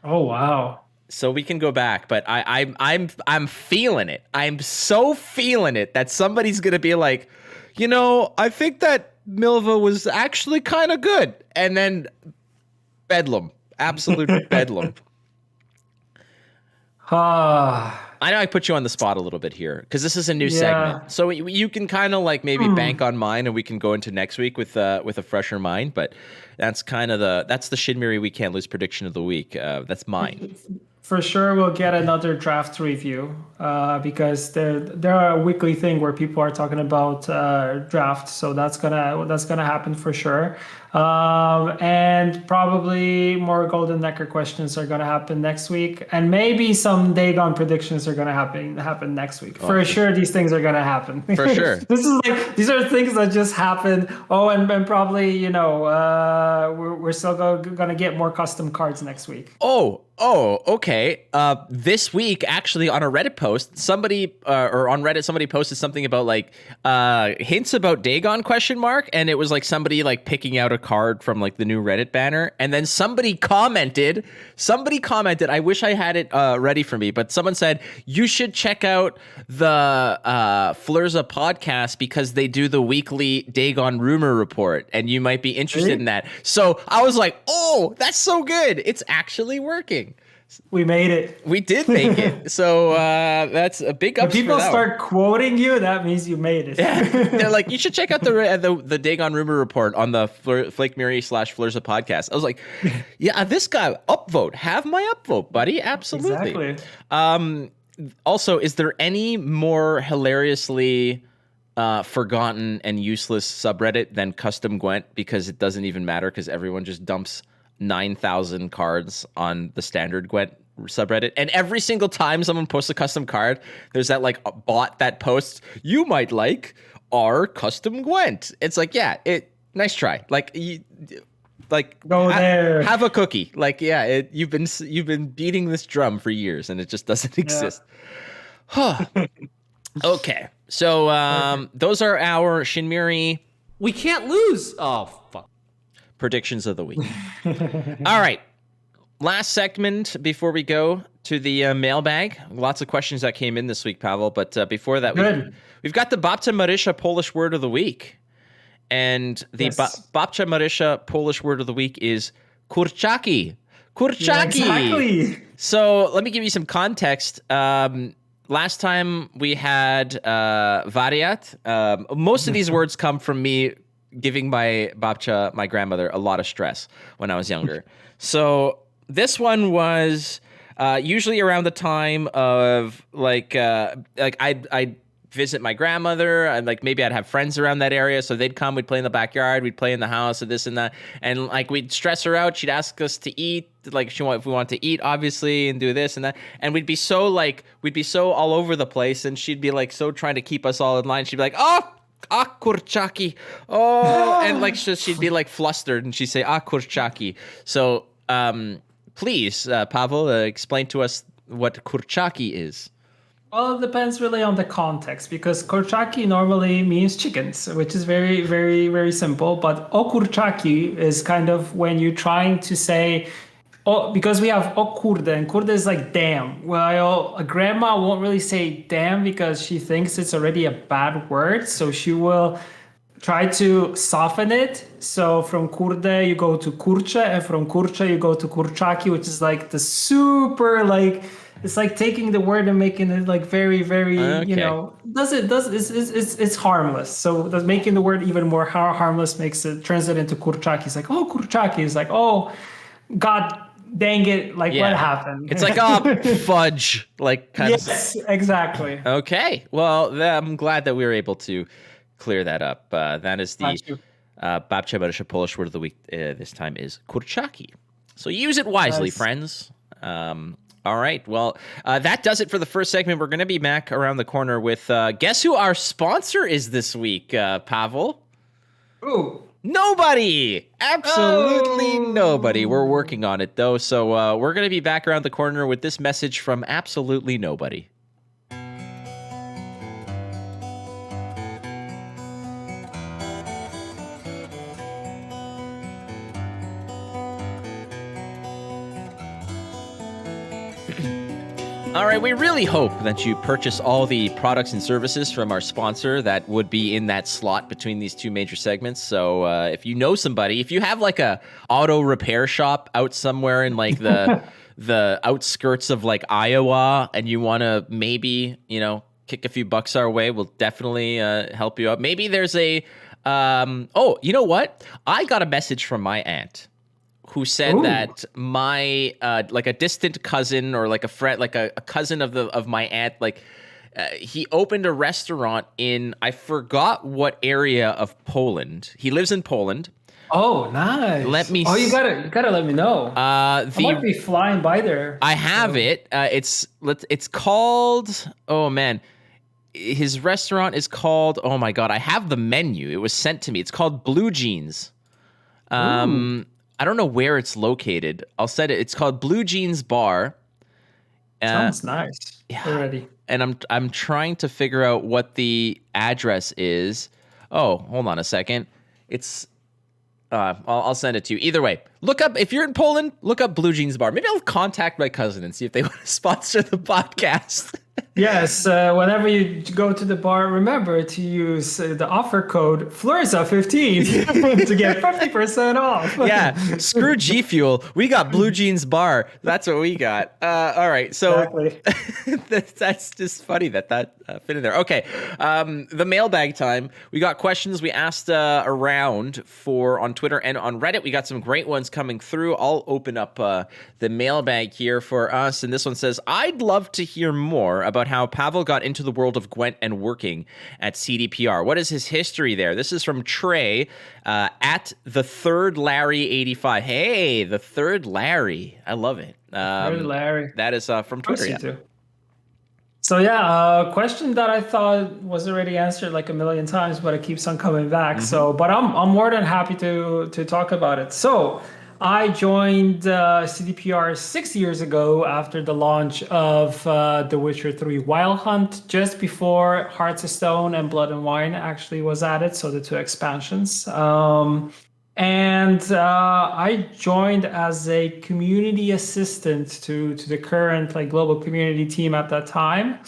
Speaker 2: Oh, wow.
Speaker 1: So we can go back, but I'm feeling it. I'm so feeling it that somebody's going to be like, I think that Milva was actually kind of good. And then bedlam. Absolute bedlam. I know I put you on the spot a little bit here because this is a new segment. So you can kind of like maybe bank on mine and we can go into next week with a fresher mind. But that's kind of that's the Shinmiri we can't lose prediction of the week. That's mine.
Speaker 2: For sure, we'll get another draft review because there are a weekly thing where people are talking about draft, so that's gonna happen for sure. And probably more Golden Necker questions are gonna happen next week, and maybe some Dagon predictions are gonna happen next week. For sure, these things are gonna happen.
Speaker 1: For sure,
Speaker 2: these are things that just happen. Oh, and probably we're still gonna get more custom cards next week.
Speaker 1: Oh, okay. This week, actually, on a Reddit post, somebody posted something about like hints about Dagon ? And it was like somebody like picking out a card from like the new Reddit banner, and then somebody commented. I wish I had it ready for me, but someone said you should check out the Flurza podcast because they do the weekly Dagon rumor report, and you might be interested in that. So I was like, oh, that's so good. It's actually working.
Speaker 2: We made it.
Speaker 1: We did make it. So that's a big ups
Speaker 2: When people
Speaker 1: for that
Speaker 2: start quoting you, that means you made it.
Speaker 1: Yeah, they're like, you should check out the Dagon rumor report on the Flake Miri / Flurza podcast. I was like, yeah, this guy upvote. Have my upvote, buddy. Absolutely.
Speaker 2: Exactly.
Speaker 1: Also, is there any more hilariously forgotten and useless subreddit than custom Gwent, because it doesn't even matter because everyone just dumps 9,000 cards on the standard Gwent subreddit, and every single time someone posts a custom card, there's that like bot that posts, you might like our custom Gwent. It's like, yeah, nice try. Like
Speaker 2: Go there.
Speaker 1: Have a cookie. Like, yeah, you've been beating this drum for years and it just doesn't exist. Okay. So those are our Shinmiri
Speaker 3: We can't lose. Oh, fuck.
Speaker 1: predictions of the week. All right. Last segment before we go to the mailbag. Lots of questions that came in this week, Pavel. But before that, we've got the Babcia Marysia Polish word of the week. And the Babcia Marysia Polish word of the week is kurczaki. Kurczaki.
Speaker 2: Yeah, exactly.
Speaker 1: So let me give you some context. Last time we had variat. Most of these words come from me giving my babcia, my grandmother, a lot of stress when I was younger. So this one was usually around the time of like I'd visit my grandmother, and like maybe I'd have friends around that area, so they'd come, we'd play in the backyard, we'd play in the house, and this and that, and like we'd stress her out. She'd ask us to eat, like if we want to eat, obviously, and do this and that, and we'd be so all over the place, and she'd be like so trying to keep us all in line. She'd be like, kurczaki, and like she'd be like flustered, and she'd say kurczaki. So please, Pavel, explain to us what kurczaki is.
Speaker 2: Well, it depends really on the context, because kurczaki normally means chickens, which is very, very, very simple. But kurczaki is kind of when you're trying to say, because we have kurde, and kurde is like damn. Well, a grandma won't really say damn because she thinks it's already a bad word. So she will try to soften it. So from kurde, you go to kurcze, and from kurcze, you go to kurczaki, which is like the super like... It's like taking the word and making it like very, very, it's harmless. So that's making the word even more harmless turns it into kurczaki. It's like, kurczaki. It's like, God dang it. Like, what happened?
Speaker 1: It's like, fudge. Like, kind of.
Speaker 2: Yes, exactly.
Speaker 1: Okay. Well, I'm glad that we were able to clear that up. That is the Babcia Marysia Polish word of the week. This time is kurczaki. So use it wisely, friends. All right. Well, that does it for the first segment. We're going to be back around the corner with guess who our sponsor is this week, Pavel?
Speaker 2: Ooh.
Speaker 1: Nobody. Absolutely nobody. We're working on it, though. So we're going to be back around the corner with this message from absolutely nobody. All right, we really hope that you purchase all the products and services from our sponsor that would be in that slot between these two major segments. So if you know somebody, if you have like a auto repair shop out somewhere in like the outskirts of like Iowa, and you want to maybe, kick a few bucks our way, we'll definitely help you out. Maybe there's a, you know what? I got a message from my aunt who said that my like a distant cousin or like a friend, like a cousin of my aunt, like he opened a restaurant in, I forgot what area of Poland. He lives in Poland.
Speaker 2: Oh, nice. You gotta let me know. I might be flying by there.
Speaker 1: I have it. It's called. Oh man, his restaurant is called. Oh my god, I have the menu. It was sent to me. It's called Blue Jeans. I don't know where it's located. I'll set it. It's called Blue Jeans Bar.
Speaker 2: Sounds nice already.
Speaker 1: And I'm trying to figure out what the address is. Oh, hold on a second. It's I'll send it to you. Either way, look up, if you're in Poland, look up Blue Jeans Bar. Maybe I'll contact my cousin and see if they want to sponsor the podcast.
Speaker 2: Yes, whenever you go to the bar, remember to use the offer code Flurza15 to get 50% off.
Speaker 1: Yeah, screw G Fuel. We got Blue Jeans Bar. That's what we got. All right, so
Speaker 2: Exactly.
Speaker 1: that's just funny that fit in there. Okay, the mailbag time. We got questions we asked around for on Twitter and on Reddit. We got some great ones coming through. I'll open up the mailbag here for us, and this one says, "I'd love to hear more about how Pavel got into the world of Gwent and working at CDPR. What is his history there?" This is from Trey at the third Larry 85. Hey, the third Larry. I love it.
Speaker 2: Third Larry.
Speaker 1: That is from Twitter.
Speaker 2: You
Speaker 1: Yeah.
Speaker 2: too. So yeah, a question that I thought was already answered like a million times, but it keeps on coming back. So, but I'm more than happy to talk about it. So, I joined CDPR 6 years ago after the launch of The Witcher 3 Wild Hunt, just before Hearts of Stone and Blood and Wine actually was added, so the 2 expansions. I joined as a community assistant to the current like global community team at that time.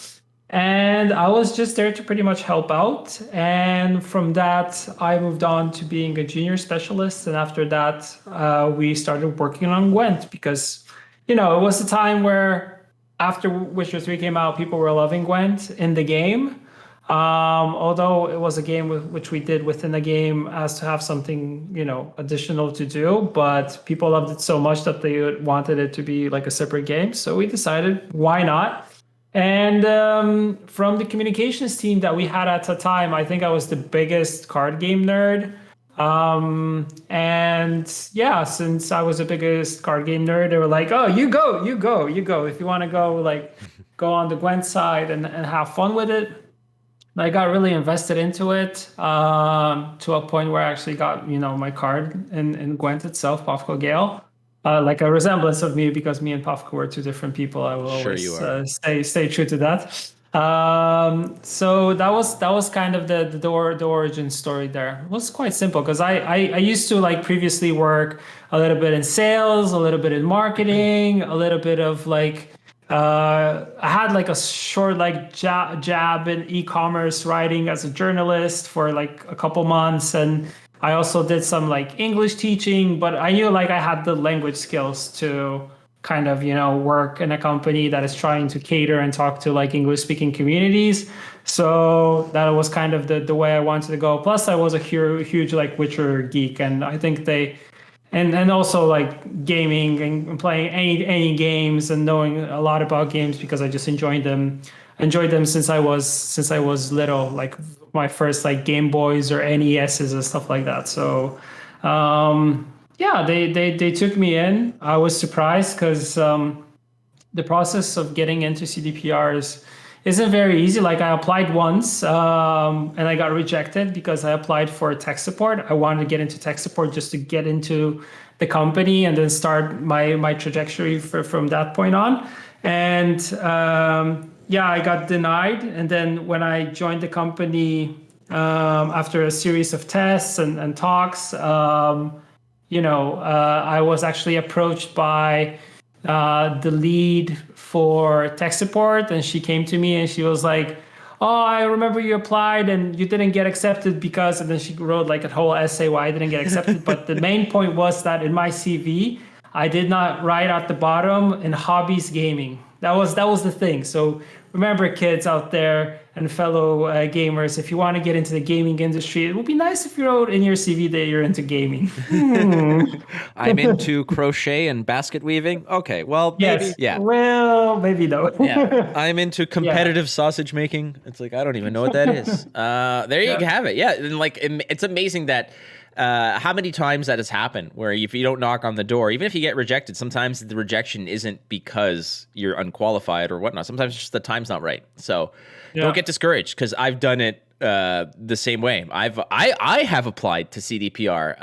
Speaker 2: And I was just there to pretty much help out. And from that, I moved on to being a junior specialist. And after that, we started working on Gwent because, it was a time where after Witcher 3 came out, people were loving Gwent in the game. Although it was a game which we did within the game as to have something, additional to do. But people loved it so much that they wanted it to be like a separate game. So we decided, why not? And from the communications team that we had at the time, I think I was the biggest card game nerd. Since I was the biggest card game nerd, they were like, "Oh, you go. If you want to go on the Gwent side and have fun with it." And I got really invested into it to a point where I actually got, my card in Gwent itself, Pafko Gale. Like a resemblance of me, because me and Pafko were 2 different people. I will always stay true to that. So that was kind of the origin story there. It was quite simple because I used to previously work a little bit in sales, a little bit in marketing, a little bit of I had a short jab in e-commerce writing as a journalist for a couple months, and I also did some English teaching, but I knew I had the language skills to kind of, work in a company that is trying to cater and talk to English speaking communities. So that was kind of the way I wanted to go. Plus I was a huge Witcher geek, and I think and also gaming and playing any games and knowing a lot about games because I just enjoyed them since I was little, my first Game Boys or NESs and stuff like that. So they took me in. I was surprised because the process of getting into CDPRs isn't very easy. I applied once and I got rejected because I applied for tech support. I wanted to get into tech support just to get into the company and then start my trajectory from that point on. And I got denied. And then when I joined the company after a series of tests and talks, I was actually approached by the lead for tech support, and she came to me and she was like, "Oh, I remember you applied and you didn't get accepted because," and then she wrote a whole essay why I didn't get accepted. But the main point was that in my CV, I did not write at the bottom in hobbies gaming. That was the thing. So remember, kids out there and fellow gamers, if you want to get into the gaming industry, it would be nice if you wrote in your CV that you're into gaming.
Speaker 1: I'm into crochet and basket weaving. Okay, well, maybe.
Speaker 2: Yes.
Speaker 1: Yeah.
Speaker 2: Well, maybe no.
Speaker 1: Yeah. I'm into competitive sausage making. It's I don't even know what that is. There you have it. Yeah, and it's amazing that how many times that has happened where if you don't knock on the door, even if you get rejected, sometimes the rejection isn't because you're unqualified or whatnot. Sometimes it's just the time's not right. So don't get discouraged, because I've done it the same way. I have applied to CDPR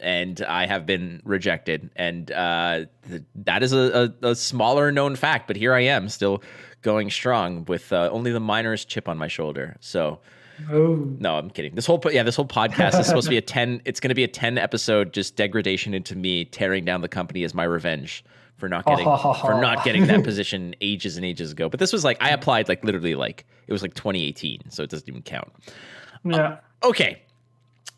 Speaker 1: and I have been rejected, and that is a smaller known fact, but here I am still going strong with only the minorest chip on my shoulder. So no, I'm kidding. This whole podcast is supposed to be it's going to be a 10 episode just degradation into me tearing down the company as my revenge for not getting that position ages and ages ago. But this was like I applied like literally like it was like 2018, so it doesn't even count.
Speaker 2: Yeah.
Speaker 1: Okay.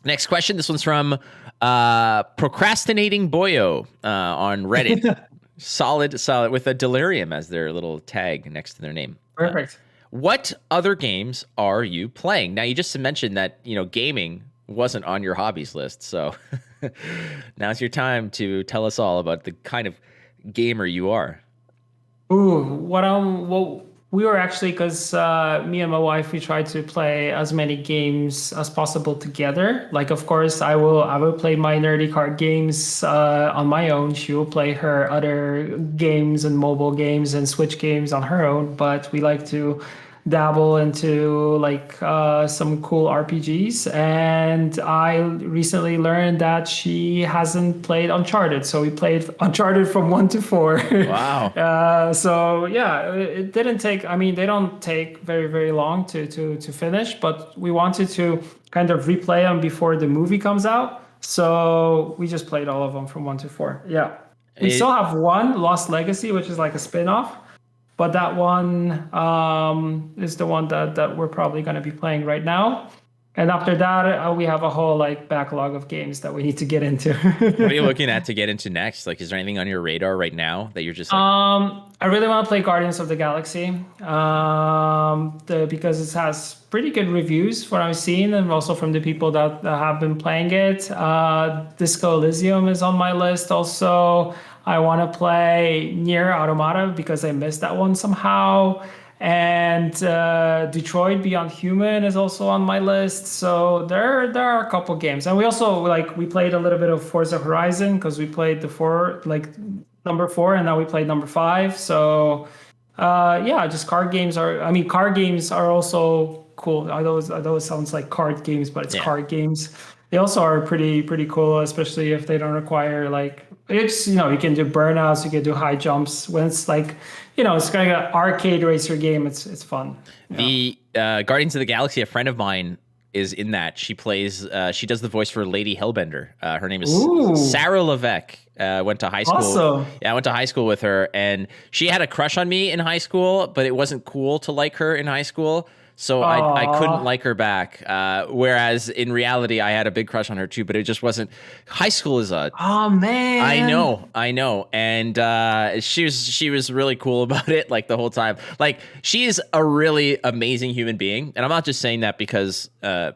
Speaker 1: Next question. This one's from Procrastinating Boyo on Reddit. solid with a delirium as their little tag next to their name.
Speaker 2: Perfect.
Speaker 1: What other games are you playing? Now, you just mentioned that, gaming wasn't on your hobbies list. So now's your time to tell us all about the kind of gamer you are.
Speaker 2: Ooh, we were actually, because me and my wife, we tried to play as many games as possible together. Like, of course, I will play my nerdy card games on my own. She will play her other games and mobile games and Switch games on her own. But we like to dabble into like some cool RPGs. And I recently learned that she hasn't played Uncharted. So we played Uncharted from 1 to 4.
Speaker 1: Wow.
Speaker 2: So yeah, it didn't take, they don't take very, very long to finish, but we wanted to kind of replay them before the movie comes out. So we just played all of them from 1 to 4. Yeah. We still have one, Lost Legacy, which is like a spin-off. But that one is the one that we're probably going to be playing right now. And after that, we have a whole like backlog of games that we need to get into.
Speaker 1: What are you looking at to get into next? Like, is there anything on your radar right now that you're just like...
Speaker 2: I really want to play Guardians of the Galaxy because it has pretty good reviews from what I've seen and also from the people that have been playing it. Disco Elysium is on my list also. I want to play Nier Automata because I missed that one somehow. And Detroit Beyond Human is also on my list. So there are a couple games. And we also we played a little bit of Forza Horizon because we played number 4 and now we played number 5. So just card games are also cool. I know it sounds like card games, but it's card games. They also are pretty cool, especially if they don't require it's you can do burnouts, you can do high jumps. When it's it's kind of an arcade racer game. It's fun.
Speaker 1: The Guardians of the Galaxy, a friend of mine is in that. She plays. She does the voice for Lady Hellbender. Her name is Sarah Levesque. Went to high school.
Speaker 2: Awesome.
Speaker 1: Yeah, I went to high school with her, and she had a crush on me in high school, but it wasn't cool to like her in high school. So I couldn't like her back. Whereas in reality, I had a big crush on her too, but it just wasn't. High school is a.
Speaker 2: Oh man.
Speaker 1: I know, and she was really cool about it, like the whole time. Like she is a really amazing human being, and I'm not just saying that because I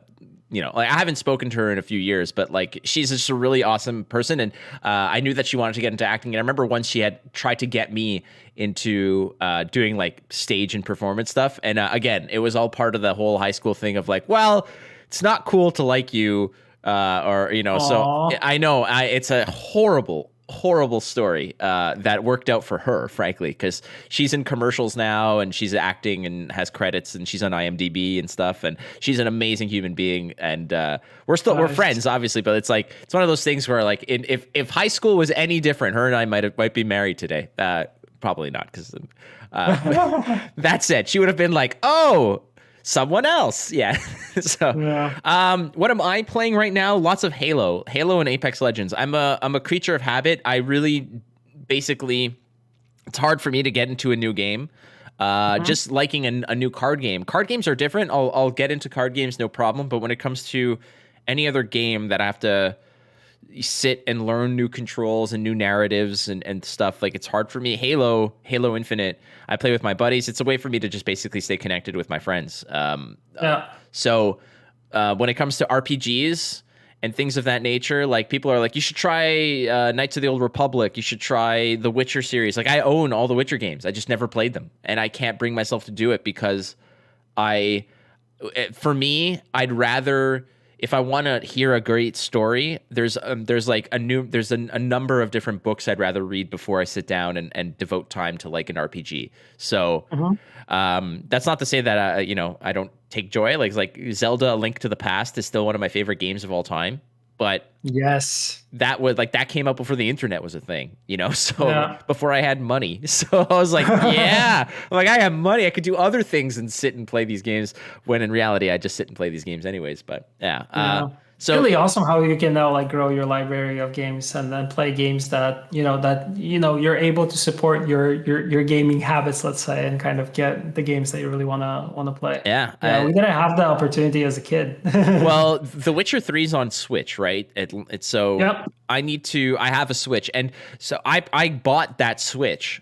Speaker 1: haven't spoken to her in a few years, but she's just a really awesome person. And I knew that she wanted to get into acting. And I remember once she had tried to get me into doing stage and performance stuff. And again, it was all part of the whole high school thing of it's not cool to like you so I know it's a horrible story that worked out for her, frankly, because she's in commercials now and she's acting and has credits and she's on IMDb and stuff, and she's an amazing human being, and we're friends, obviously, but it's one of those things where if high school was any different, her and I might be married today. Probably not, because that said, she would have been someone else. Yeah. So, what am I playing right now? Lots of Halo and Apex Legends. I'm a creature of habit. I really, basically, it's hard for me to get into a new game. Just liking a new card game. Card games are different. I'll get into card games, no problem. But when it comes to any other game that I have to sit and learn new controls and new narratives and stuff, it's hard for me. Halo Infinite, I play with my buddies. It's a way for me to just basically stay connected with my friends. So when it comes to RPGs and things of that nature, people are you should try Knights of the Old Republic, you should try the Witcher series. I own all the Witcher games, I just never played them, and I can't bring myself to do it because for me, I'd rather, if I want to hear a great story, there's a number of different books I'd rather read before I sit down and devote time to an RPG. So that's not to say that I don't take joy. Like Zelda: A Link to the Past is still one of my favorite games of all time. But
Speaker 2: yes,
Speaker 1: that was that came up before the internet was a thing, so before I had money. So I was I have money, I could do other things and sit and play these games, when in reality I just sit and play these games anyways. But So
Speaker 2: really awesome how you can now like grow your library of games and then play games that you're able to support your gaming habits, let's say, and kind of get the games that you really wanna play.
Speaker 1: yeah,
Speaker 2: Yeah, we didn't have that opportunity as a kid.
Speaker 1: well, The Witcher 3 is on Switch, right? It's so
Speaker 2: Yep.
Speaker 1: I have a Switch, and so I bought that Switch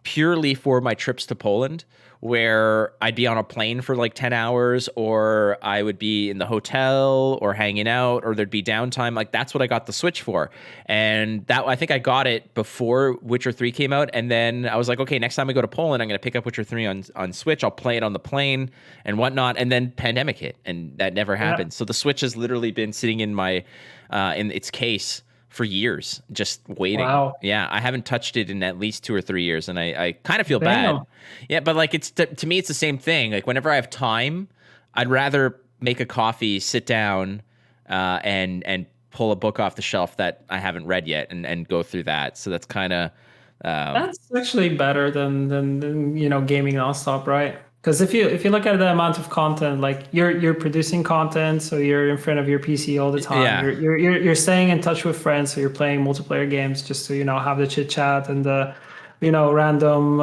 Speaker 1: purely for my trips to Poland, where I'd be on a plane for like 10 hours, or I would be in the hotel or hanging out, or there'd be downtime. Like that's what I got the Switch for. And that I think I got it before Witcher 3 came out. And then I was like, okay, next time I go to Poland, I'm going to pick up Witcher 3 on Switch. I'll play it on the plane and whatnot. And then pandemic hit, and that never happened. So the Switch has literally been sitting in in its case for years, just waiting.
Speaker 2: Wow.
Speaker 1: Yeah, I haven't touched it in at least 2 or 3 years, and I kind of feel bad. Yeah, but like it's to me, it's the same thing. Like whenever I have time, I'd rather make a coffee, sit down, and pull a book off the shelf that I haven't read yet, and go through that. So that's kind of
Speaker 2: That's actually better than gaming nonstop, right? Because if you look at the amount of content, like you're producing content, so you're in front of your PC all the time.
Speaker 1: Yeah.
Speaker 2: You're staying in touch with friends, so you're playing multiplayer games just to have the chit chat and the random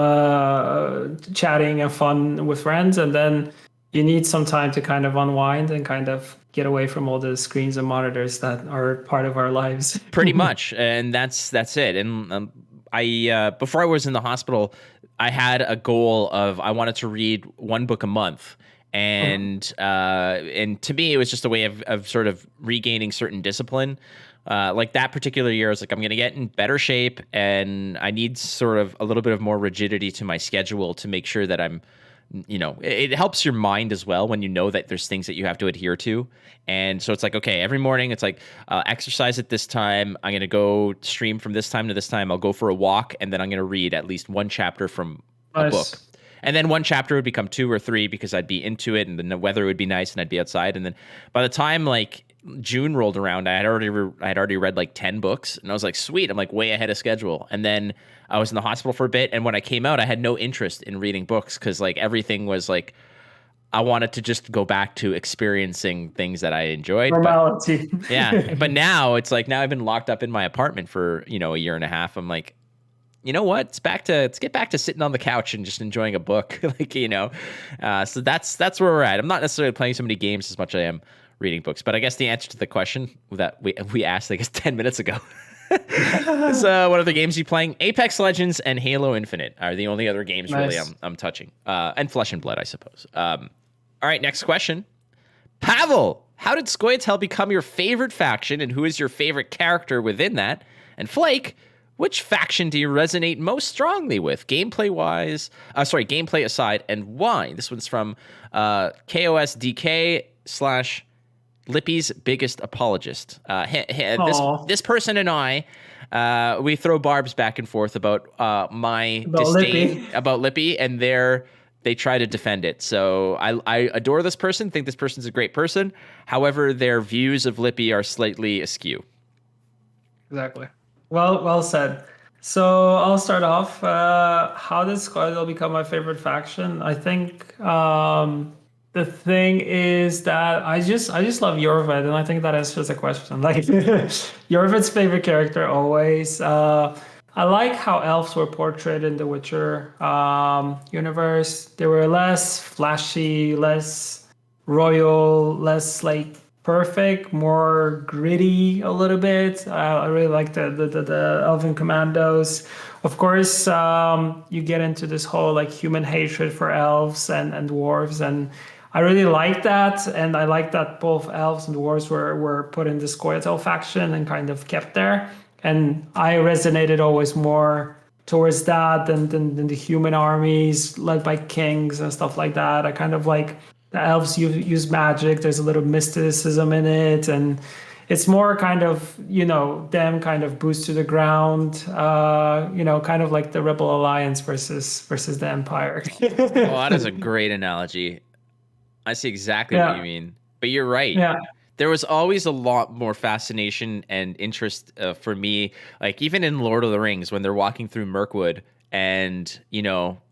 Speaker 2: chatting and fun with friends, and then you need some time to kind of unwind and kind of get away from all the screens and monitors that are part of our lives.
Speaker 1: pretty much, and that's it. And I before I was in the hospital, I had a goal of I wanted to read one book a month, and to me it was just a way of sort of regaining certain discipline. Like that particular year, I was like, I'm going to get in better shape, and I need sort of a little bit of more rigidity to my schedule to make sure that I'm, it helps your mind as well when you know that there's things that you have to adhere to. And so it's like, okay, every morning it's like exercise at this time. I'm going to go stream from this time to this time. I'll go for a walk, and then I'm going to read at least one chapter from a book. And then one chapter would become 2 or 3 because I'd be into it, and then the weather would be nice and I'd be outside. And then by the time like June rolled around, I had already read like 10 books, and I was like, sweet, I'm like way ahead of schedule. And then I was in the hospital for a bit, and when I came out, I had no interest in reading books because like everything was like, I wanted to just go back to experiencing things that I enjoyed.
Speaker 2: Normality.
Speaker 1: But now it's like, now I've been locked up in my apartment for a year and a half. I'm like, you know what? Let's get back to sitting on the couch and just enjoying a book. So that's where we're at. I'm not necessarily playing so many games as much as I am reading books. But I guess the answer to the question that we asked, I guess, 10 minutes ago. So what other games are you playing? Apex Legends and Halo Infinite are the only other games really I'm touching. And Flesh and Blood, I suppose. All right, next question. Pavel, how did Skoyatel become your favorite faction, and who is your favorite character within that? And Flake, which faction do you resonate most strongly with, gameplay aside, and why? This one's from KOSDK / Lippy's biggest apologist. This person and I, we throw barbs back and forth about my disdain about Lippy, and they try to defend it. So I adore this person, think this person's a great person. However, their views of Lippy are slightly askew.
Speaker 2: Exactly. Well said. So I'll start off. How did Skoyatel become my favorite faction? I think the thing is that I just love Yorved, and I think that answers the question. Like Yorved's favorite character always. I like how elves were portrayed in the Witcher universe. They were less flashy, less royal, less like perfect, more gritty a little bit. I really like the elven commandos. Of course, you get into this whole like human hatred for elves and dwarves, and I really like that. And I like that both elves and dwarves were put in the Skoyatel faction and kind of kept there. And I resonated always more towards that than the human armies led by kings and stuff like that. I kind of like the elves use magic. There's a little mysticism in it, and it's more kind of them kind of boost to the ground. Kind of like the Rebel Alliance versus the Empire.
Speaker 1: Well, that is a great analogy. I see exactly what you mean, but you're right.
Speaker 2: Yeah.
Speaker 1: There was always a lot more fascination and interest for me, like even in Lord of the Rings when they're walking through Mirkwood and,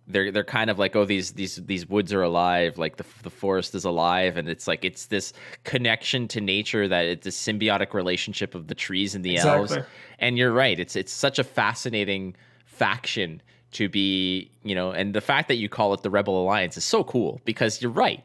Speaker 1: they're kind of like, oh, these woods are alive, like the forest is alive, and it's like it's this connection to nature, that it's a symbiotic relationship of the trees and the elves. And you're right, it's such a fascinating faction to be, and the fact that you call it the Rebel Alliance is so cool, because you're right.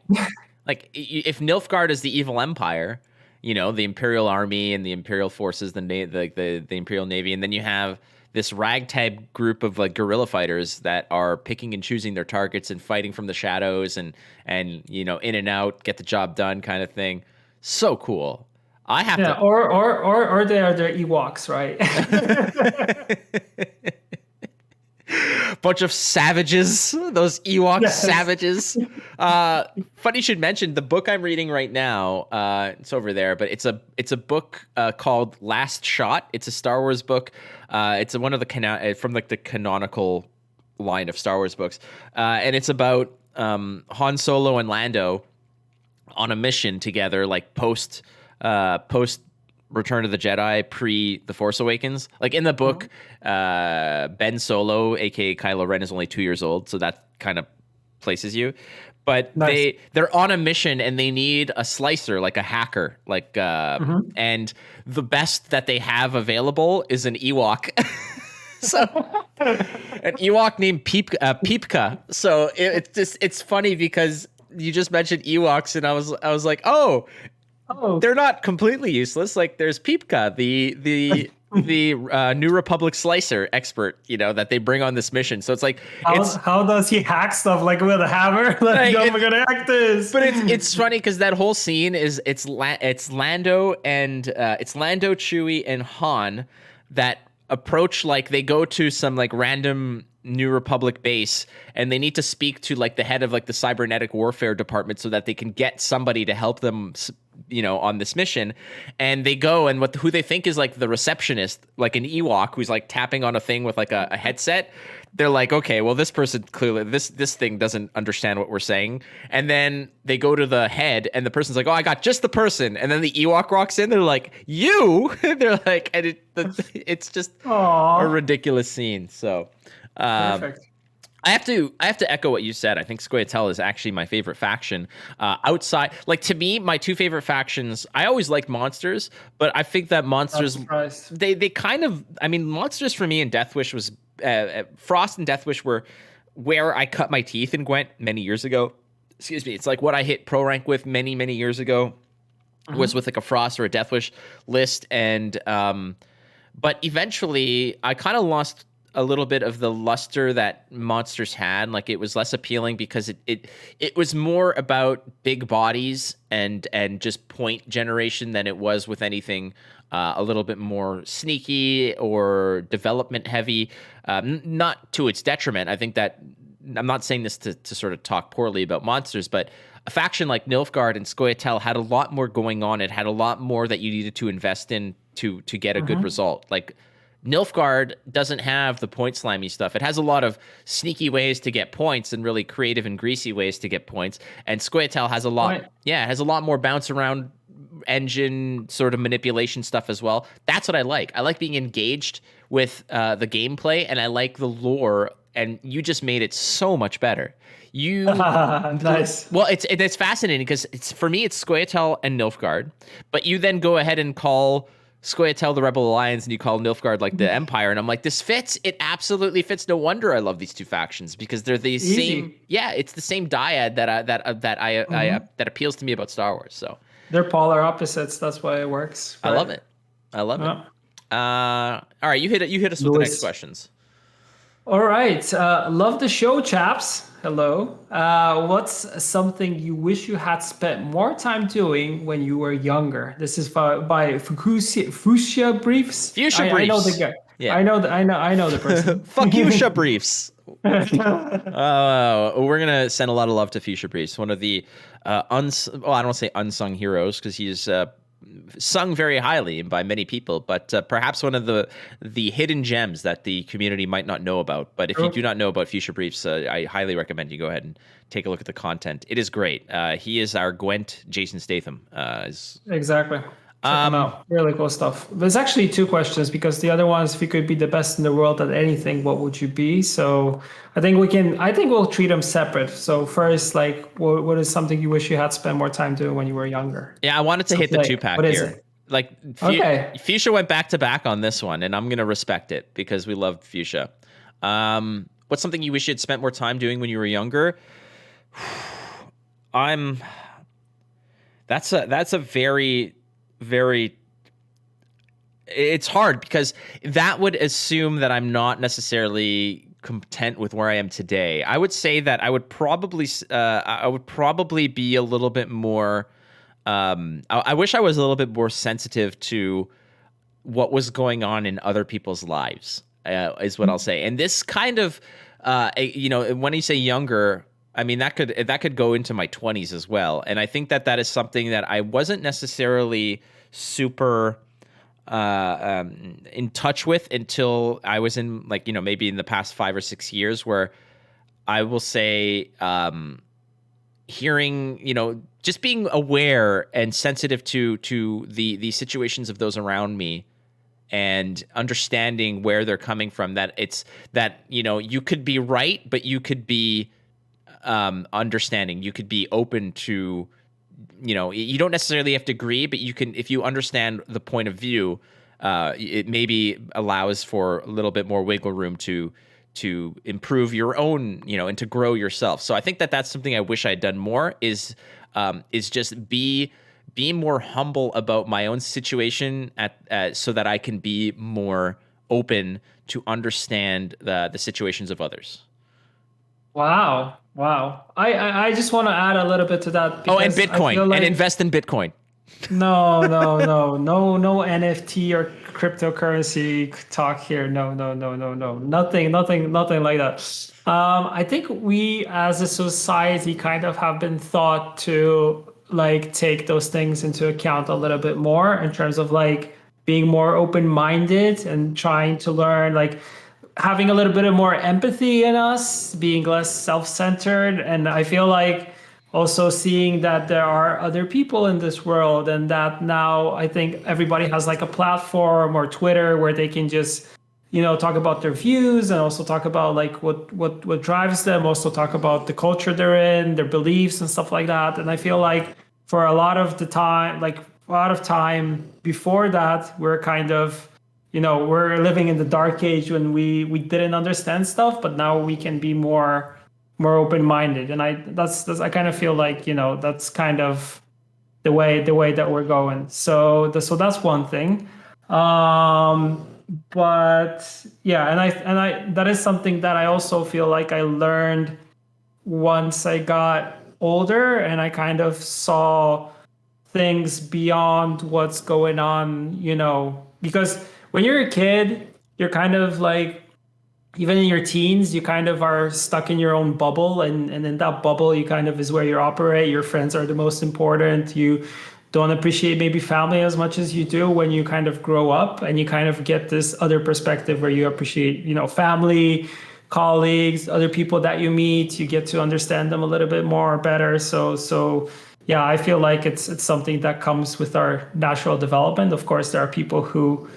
Speaker 1: Like, if Nilfgaard is the evil empire, the Imperial Army and the Imperial forces, the Imperial Navy, and then you have this ragtag group of like guerrilla fighters that are picking and choosing their targets and fighting from the shadows and in and out, get the job done kind of thing. So cool. I have to.
Speaker 2: Or they are their Ewoks, right?
Speaker 1: Bunch of savages, those Ewok savages. Funny you should mention the book I'm reading right now. It's over there, but it's a book called Last Shot. It's a Star Wars book. It's one of the from like the canonical line of Star Wars books, and it's about Han Solo and Lando on a mission together, like post Return of the Jedi, pre The Force Awakens. Like in the book, Ben Solo, aka Kylo Ren, is only 2 years old, so that kind of places you. But
Speaker 2: nice.
Speaker 1: they're on a mission and they need a slicer, like a hacker, like and the best that they have available is an Ewok. So an Ewok named Peepka. So it's funny because you just mentioned Ewoks, and I was like, oh, they're not completely useless. Like there's Peepka, the New Republic slicer expert, that they bring on this mission. So it's like,
Speaker 2: how does he hack stuff like with a hammer? Like, oh my god, hack this!
Speaker 1: But it's funny because that whole scene is it's Lando and it's Lando, Chewie, and Han that approach, like they go to some like random New Republic base, and they need to speak to like the head of like the cybernetic warfare department so that they can get somebody to help them on this mission. And they go, and who they think is like the receptionist, like an Ewok who's like tapping on a thing with like a headset. They're like, okay, well, this person clearly, this thing doesn't understand what we're saying. And then they go to the head, and the person's like, oh, I got just the person. And then the Ewok walks in. They're like, you? They're like, and it's just a ridiculous scene. So
Speaker 2: perfect.
Speaker 1: I have to echo what you said. I think Scoia'tael is actually my favorite faction. Outside, like to me, my two favorite factions. I always liked monsters, but I think that monsters they kind of. I mean, monsters for me in Deathwish was Frost and Deathwish were where I cut my teeth in Gwent many years ago. Excuse me. It's like what I hit pro rank with many years ago was with like a Frost or a Deathwish list, and but eventually I kind of lost a little bit of the luster that monsters had. Like it was less appealing because it was more about big bodies and just point generation than it was with anything a little bit more sneaky or development heavy. Not to its detriment. I think that I'm not saying this to sort of talk poorly about monsters, but a faction like Nilfgaard and Scoia'tael had a lot more going on. It had a lot more that you needed to invest in to get a good result. Like Nilfgaard doesn't have the point slimy stuff. It has a lot of sneaky ways to get points and really creative and greasy ways to get points. And Scoia'tael has a lot, it has a lot more bounce around engine sort of manipulation stuff as well. That's what I like. I like being engaged with the gameplay, and I like the lore. And you just made it so much better.
Speaker 2: Nice.
Speaker 1: Well, it's fascinating because for me it's Scoia'tael and Nilfgaard, but you then go ahead and call Scoia'tael the Rebel Alliance, and you call Nilfgaard like the Empire, and I'm like, this fits. It absolutely fits. No wonder I love these two factions because they're the same. Yeah, it's the same dyad that appeals to me about Star Wars. So
Speaker 2: they're polar opposites. That's why it works.
Speaker 1: Right? I love it. All right, you hit us with the next questions.
Speaker 2: All right, love the show, chaps. Hello. What's something you wish you had spent more time doing when you were younger? This is by Fuchsia Briefs.
Speaker 1: Fuchsia Briefs.
Speaker 2: I know the guy. Yeah. I know the person.
Speaker 1: Fuchsia Briefs. We're gonna send a lot of love to Fuchsia Briefs, one of the I don't want to say unsung heroes because he's sung very highly by many people, but perhaps one of the hidden gems that the community might not know about. But if you do not know about Fuchsia Briefs, I highly recommend you go ahead and take a look at the content. It is great. He is our Gwent Jason Statham.
Speaker 2: Exactly. Check them out. Really cool stuff. There's actually two questions because the other one is if you could be the best in the world at anything, what would you be? So I think we'll treat them separate. So first, like, what is something you wish you had spent more time doing when you were younger?
Speaker 1: Yeah, I wanted to hit the 2-pack
Speaker 2: what is
Speaker 1: here.
Speaker 2: it?
Speaker 1: Like, Fuchsia went back to back on this one, and I'm going to respect it because we love Fuchsia. What's something you wish you had spent more time doing when you were younger? That's a very, very, it's hard because that would assume that I'm not necessarily content with where I am today. I would say that I would probably be a little bit more, I wish I was a little bit more sensitive to what was going on in other people's lives, is what I'll say. And this kind of, when you say younger, I mean, that could go into my 20s as well. And I think that is something that I wasn't necessarily super in touch with until I was in, like, maybe in the past 5 or 6 years, where I will say hearing, just being aware and sensitive to the situations of those around me and understanding where they're coming from, that you could be right, but you could be understanding. You could be open to, you don't necessarily have to agree, but you can, if you understand the point of view, it maybe allows for a little bit more wiggle room to improve your own, and to grow yourself. So I think that that's something I wish I had done more, is just be more humble about my own situation so that I can be more open to understand the situations of others.
Speaker 2: Wow. I just want to add a little bit to that.
Speaker 1: And Bitcoin, and invest in Bitcoin.
Speaker 2: No NFT or cryptocurrency talk here. No. Nothing like that. I think we as a society kind of have been taught to like take those things into account a little bit more in terms of like being more open-minded and trying to learn, like having a little bit of more empathy in us, being less self-centered. And I feel like also seeing that there are other people in this world, and that now I think everybody has like a platform or Twitter where they can just, talk about their views and also talk about like what drives them, also talk about the culture they're in, their beliefs and stuff like that. And I feel like for a lot of time before that, we're kind of, we're living in the dark age when we didn't understand stuff, but now we can be more open-minded. And I kind of feel like, that's kind of the way that we're going. So that's one thing. But yeah, and I that is something that I also feel like I learned once I got older, and I kind of saw things beyond what's going on, because when you're a kid, you're kind of like, even in your teens, you kind of are stuck in your own bubble. And in that bubble, you kind of is where you operate. Your friends are the most important. You don't appreciate maybe family as much as you do when you kind of grow up, and you kind of get this other perspective where you appreciate, family, colleagues, other people that you meet. You get to understand them a little bit more better. So yeah, I feel like it's something that comes with our natural development. Of course, there are people who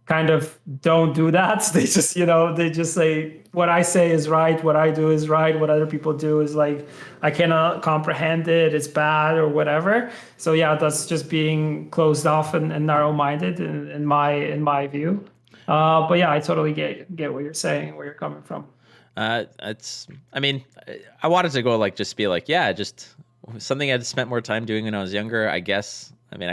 Speaker 2: kind of don't do that. They just, they just say, what I say is right, what I do is right, what other people do is like, I cannot comprehend it, it's bad or whatever. So yeah, that's just being closed off and narrow-minded in my view. But yeah, I totally get what you're saying, where you're coming from.
Speaker 1: I wanted to go just be like, yeah, just something I'd spent more time doing when I was younger, I guess. I mean,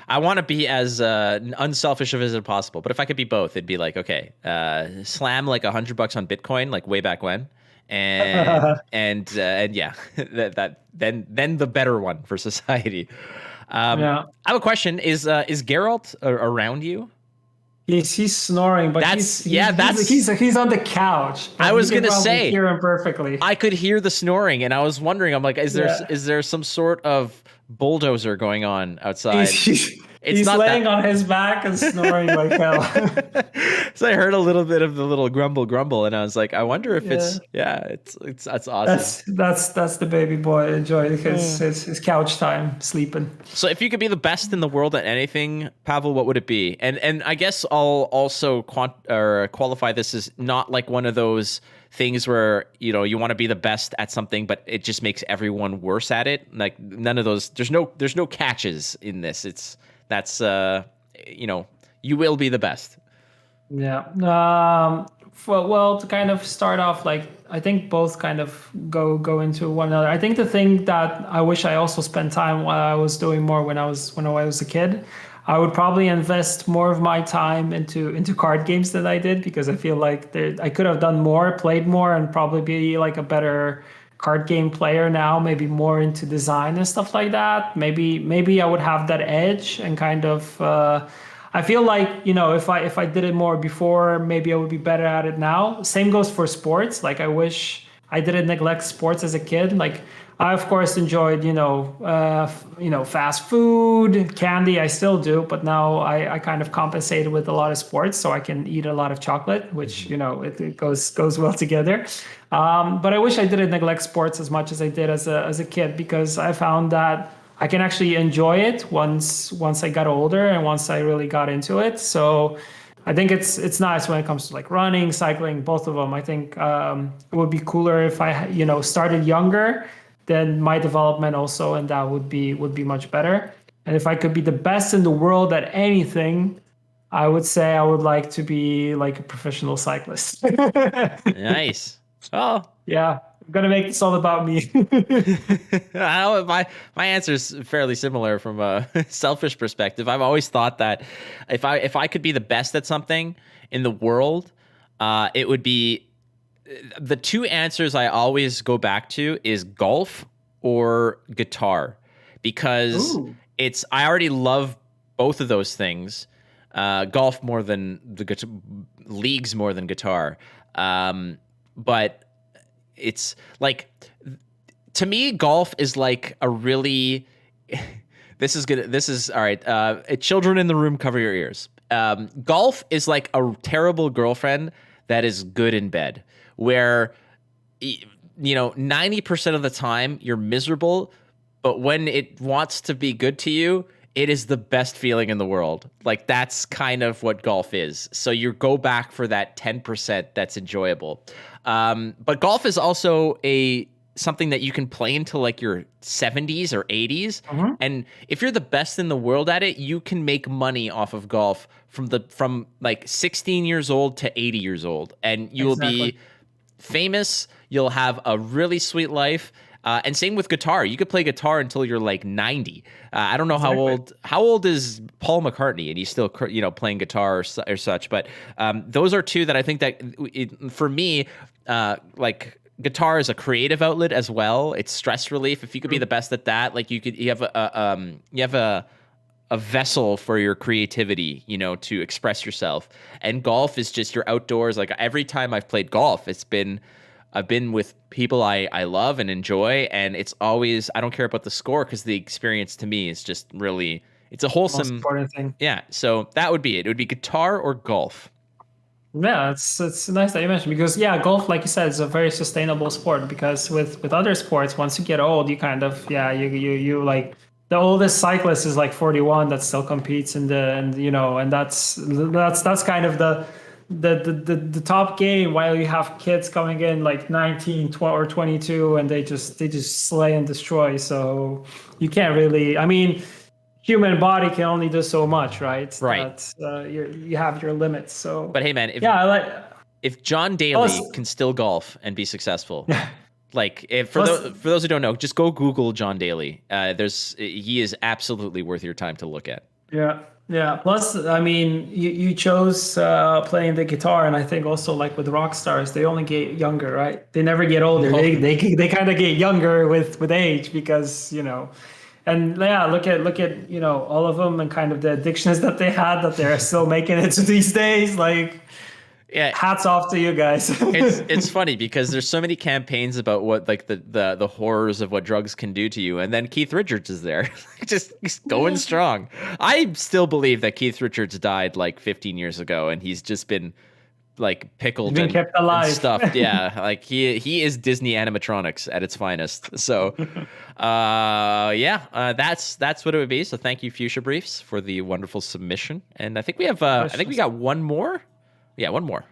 Speaker 1: I want to be as unselfish of as possible. But if I could be both, it'd be like, okay, slam like $100 on Bitcoin, like way back when, and yeah, then the better one for society.
Speaker 2: Yeah.
Speaker 1: I have a question: Is Geralt around you?
Speaker 2: He's snoring, but he's on the couch.
Speaker 1: I was gonna say,
Speaker 2: hear him perfectly.
Speaker 1: I could hear the snoring, and I was wondering, I'm like, is there some sort of bulldozer going on outside?
Speaker 2: He's laying on his back and snoring like hell.
Speaker 1: So I heard a little bit of the little grumble, and I was like, I wonder if it's that's awesome.
Speaker 2: That's the baby boy enjoying his couch time, sleeping.
Speaker 1: So if you could be the best in the world at anything, Pavel, what would it be? And I guess I'll also qualify this as not like one of those things where, you know, you want to be the best at something, but it just makes everyone worse at it. Like none of those. There's no catches in this. That's you know, you will be the best.
Speaker 2: Yeah. Well, to kind of start off, like I think both kind of go into one another. I think the thing that I wish I also spent time while I was doing more when I was a kid, I would probably invest more of my time into card games than I did, because I feel like I could have done more, played more, and probably be like a better card game player now. Maybe more into design and stuff like that. Maybe I would have that edge and kind of. I feel like, you know, if I did it more before, maybe I would be better at it now. Same goes for sports. Like I wish I didn't neglect sports as a kid. Like I of course enjoyed, fast food, candy. I still do, but now I kind of compensated with a lot of sports, so I can eat a lot of chocolate, which it goes well together. But I wish I didn't neglect sports as much as I did as a kid, because I found that I can actually enjoy it once I got older and once I really got into it. So I think it's nice when it comes to like running, cycling, both of them. I think it would be cooler if I started younger, then my development also, and that would be much better. And if I could be the best in the world at anything, I would say I would like to be like a professional cyclist.
Speaker 1: Nice. Oh.
Speaker 2: Yeah. I'm gonna make this all about me.
Speaker 1: My answer is fairly similar from a selfish perspective. I've always thought that if I could be the best at something in the world, it would be the two answers I always go back to is golf or guitar, because I already love both of those things. Golf more than leagues more than guitar, but. It's like, to me, golf is like a really, this is all right. Children in the room, cover your ears. Golf is like a terrible girlfriend that is good in bed, where, 90% of the time you're miserable, but when it wants to be good to you, it is the best feeling in the world. Like that's kind of what golf is. So you go back for that 10% that's enjoyable. But golf is also something that you can play into like your 70s or 80s. Mm-hmm. And if you're the best in the world at it, you can make money off of golf from like 16 years old to 80 years old. And you will be famous. You'll have a really sweet life. And same with guitar. You could play guitar until you're like 90. I don't know how old is Paul McCartney, and he's still playing guitar or such. But those are two that I think that for me, like guitar is a creative outlet as well. It's stress relief. If you could be the best at that, like you have a vessel for your creativity, to express yourself. And golf is just you're outdoors. Like every time I've played golf, I've been with people I love and enjoy, and it's always, I don't care about the score, because the experience to me is just really, it's a wholesome,
Speaker 2: most important thing.
Speaker 1: Yeah, so that would be it. It would be guitar or golf.
Speaker 2: Yeah, it's nice that you mentioned, because golf, like you said, is a very sustainable sport, because with other sports, once you get old, you kind of, you like, the oldest cyclist is like 41 that still competes and that's kind of the top game, while you have kids coming in like 19, 12 or 22, and they just slay and destroy. So you can't really, I mean, human body can only do so much, right?
Speaker 1: Right.
Speaker 2: You have your limits. So,
Speaker 1: but hey, man, if John Daly can still golf and be successful, like for those who don't know, just go Google John Daly. He is absolutely worth your time to look at. Yeah.
Speaker 2: Yeah. Plus, I mean, you chose playing the guitar, and I think also like with rock stars, they only get younger, right? They never get older. No. They kind of get younger with age, because and look at all of them and kind of the addictions that they had that they're still making it to these days. Like,
Speaker 1: Yeah.
Speaker 2: Hats off to you guys.
Speaker 1: It's funny because there's so many campaigns about what like the horrors of what drugs can do to you, and then Keith Richards is there, just going strong. I still believe that Keith Richards died like 15 years ago, and he's just been like pickled
Speaker 2: Been kept alive.
Speaker 1: and stuffed. Yeah, like he is Disney animatronics at its finest. So, that's what it would be. So thank you, Fuchsia Briefs, for the wonderful submission. And I think we have I think we got one more. Yeah, one more.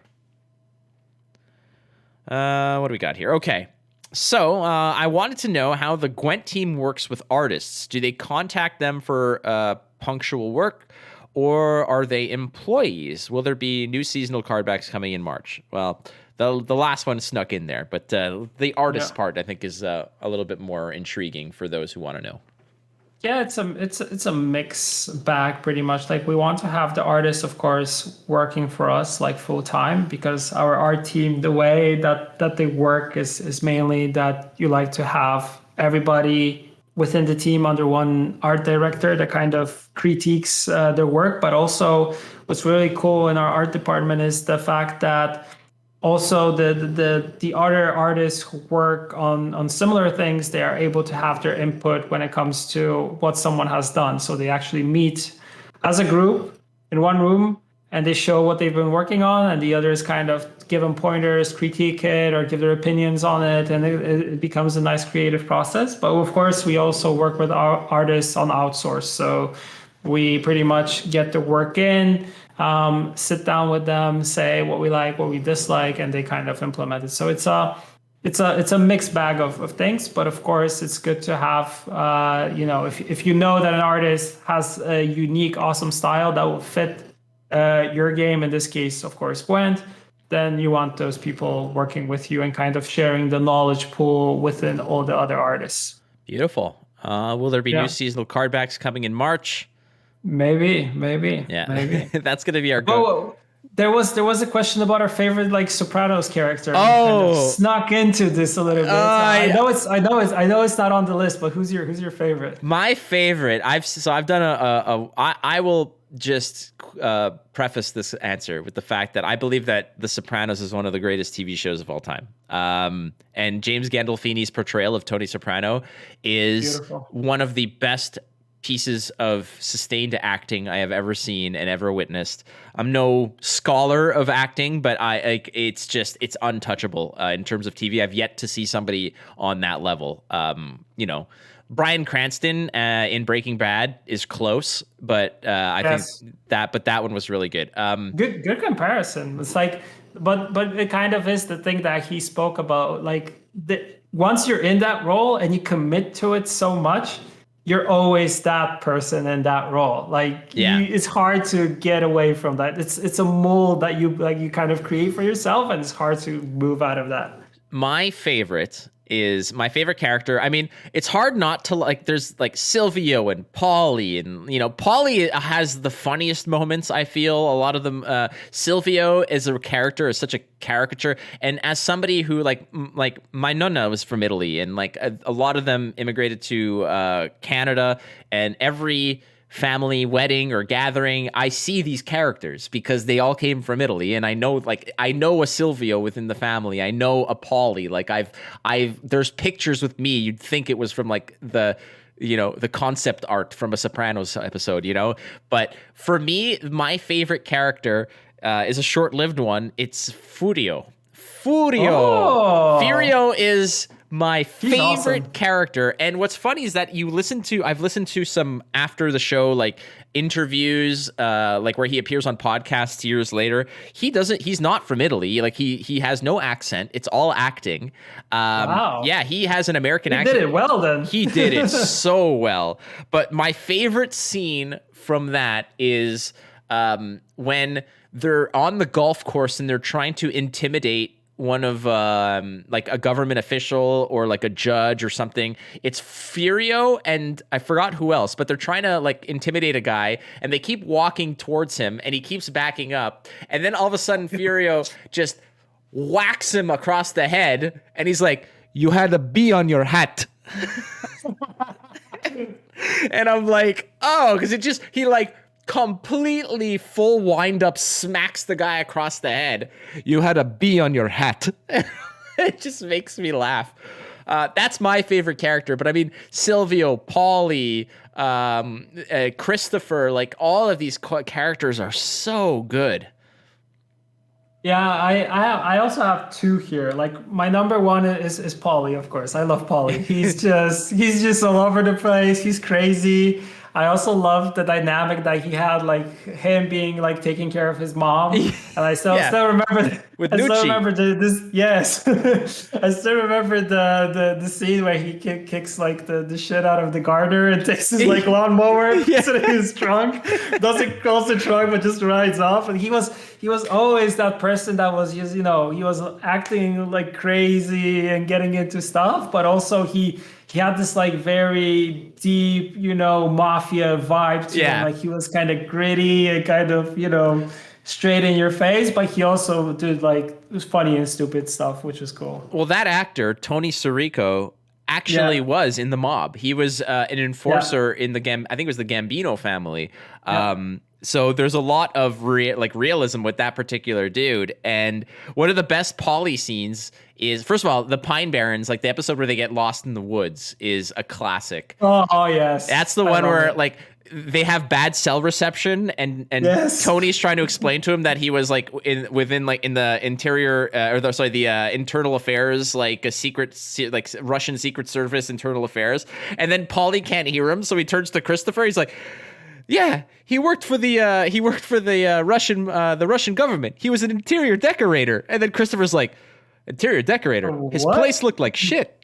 Speaker 1: What do we got here? Okay. So I wanted to know how the Gwent team works with artists. Do they contact them for punctual work, or are they employees? Will there be new seasonal card backs coming in March? Well, the last one snuck in there, but the artist part I think is a little bit more intriguing for those who want to know.
Speaker 2: Yeah, it's a mix bag pretty much. Like we want to have the artists, of course, working for us like full time, because our art team, the way that they work is mainly that you like to have everybody within the team under one art director that kind of critiques their work. But also what's really cool in our art department is the fact that also the other artists who work on similar things, they are able to have their input when it comes to what someone has done. So they actually meet as a group in one room and they show what they've been working on, and the others kind of give them pointers, critique it, or give their opinions on it, and it becomes a nice creative process. But of course, we also work with our artists on outsource. So we pretty much get the work in, sit down with them, say what we like, what we dislike, and they kind of implement it. So it's a mixed bag of things. But of course, it's good to have, if you know that an artist has a unique, awesome style that will fit your game, in this case, of course, Gwent, then you want those people working with you and kind of sharing the knowledge pool within all the other artists.
Speaker 1: Beautiful. Will there be new seasonal card backs coming in March?
Speaker 2: Maybe.
Speaker 1: Yeah,
Speaker 2: maybe.
Speaker 1: That's gonna be our go.
Speaker 2: Oh, there was a question about our favorite like Sopranos character.
Speaker 1: Oh,
Speaker 2: kind of snuck into this a little bit. I know it's not on the list, but who's your favorite?
Speaker 1: My favorite. I've done I will just preface this answer with the fact that I believe that The Sopranos is one of the greatest TV shows of all time. And James Gandolfini's portrayal of Tony Soprano is
Speaker 2: beautiful. One
Speaker 1: of the best pieces of sustained acting I have ever seen and ever witnessed. I'm no scholar of acting, but it's untouchable in terms of TV. I've yet to see somebody on that level. Bryan Cranston in Breaking Bad is close, but I think that one was really good.
Speaker 2: Good comparison. It's like, but it kind of is the thing that he spoke about. Like once you're in that role and you commit to it so much, you're always that person in that role. Like it's hard to get away from that. It's a mold that you kind of create for yourself, and it's hard to move out of that.
Speaker 1: My favorite character. I mean, it's hard not to like. There's like Silvio and Paulie, and Paulie has the funniest moments. I feel a lot of them. Silvio as a character is such a caricature, and as somebody who like my nonna was from Italy, and like a lot of them immigrated to Canada, and every family wedding or gathering, I see these characters because they all came from Italy, and I know a Silvio within the family. I know a Paulie. Like there's pictures with me. You'd think it was from like the concept art from a Sopranos episode, But for me, my favorite character is a short-lived one. It's Furio.
Speaker 2: Oh.
Speaker 1: Furio is my favorite
Speaker 2: awesome.
Speaker 1: character. And what's funny is that I've listened to some after the show, like interviews, like where he appears on podcasts years later. He's not from Italy. Like he has no accent. It's all acting.
Speaker 2: Wow.
Speaker 1: Yeah, he has an American accent.
Speaker 2: He did it well then.
Speaker 1: He did it so well. But my favorite scene from that is when they're on the golf course and they're trying to intimidate one of like a government official or like a judge or something. It's Furio and I forgot who else, but they're trying to like intimidate a guy, and they keep walking towards him and he keeps backing up. And then all of a sudden Furio just whacks him across the head, and he's like, "You had a bee on your hat." And I'm like, oh, because he like completely full wind up, smacks the guy across the head. You had a bee on your hat. It just makes me laugh. That's my favorite character. But I mean, Silvio, Paulie, Christopher, like all of these characters are so good.
Speaker 2: Yeah, I also have two here. Like my number one is Paulie, of course. I love Paulie. He's just all over the place. He's crazy. I also love the dynamic that he had, like him being like taking care of his mom, and I still remember
Speaker 1: with
Speaker 2: I still
Speaker 1: Nucci.
Speaker 2: remember this. Yes, I still remember the scene where he kicks like the shit out of the gardener and takes his like lawnmower, puts it in his trunk, doesn't close the trunk, but just rides off. And he was always that person that was just he was acting like crazy and getting into stuff, but also he had this like very deep, mafia vibe to him. Like he was kind of gritty and kind of, straight in your face, but he also did like funny and stupid stuff, which was cool.
Speaker 1: Well, that actor, Tony Sirico, actually was in the mob. He was an enforcer in the I think it was the Gambino family. So there's a lot of realism with that particular dude. And one of the best Paulie scenes is, first of all, the Pine Barrens, like the episode where they get lost in the woods, is a classic.
Speaker 2: Oh yes,
Speaker 1: that's the one where like they have bad cell reception, and Tony's trying to explain to him that he was like in the interior the internal affairs, like a secret, like Russian secret service internal affairs, and then Paulie can't hear him, so he turns to Christopher. He's like, yeah, he worked for the Russian government. He was an interior decorator. And then Christopher's like, interior decorator? His place looked like shit.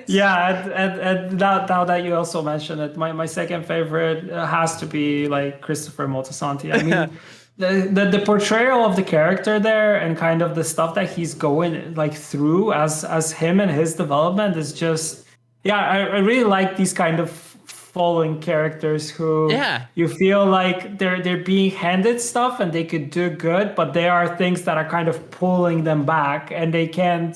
Speaker 2: Yeah, and now that you also mentioned it, my second favorite has to be like Christopher Moltisanti. I mean, the portrayal of the character there and kind of the stuff that he's going like through as him and his development is just, I really like these kind of fallen characters who you feel like they're being handed stuff and they could do good, but there are things that are kind of pulling them back, and they can't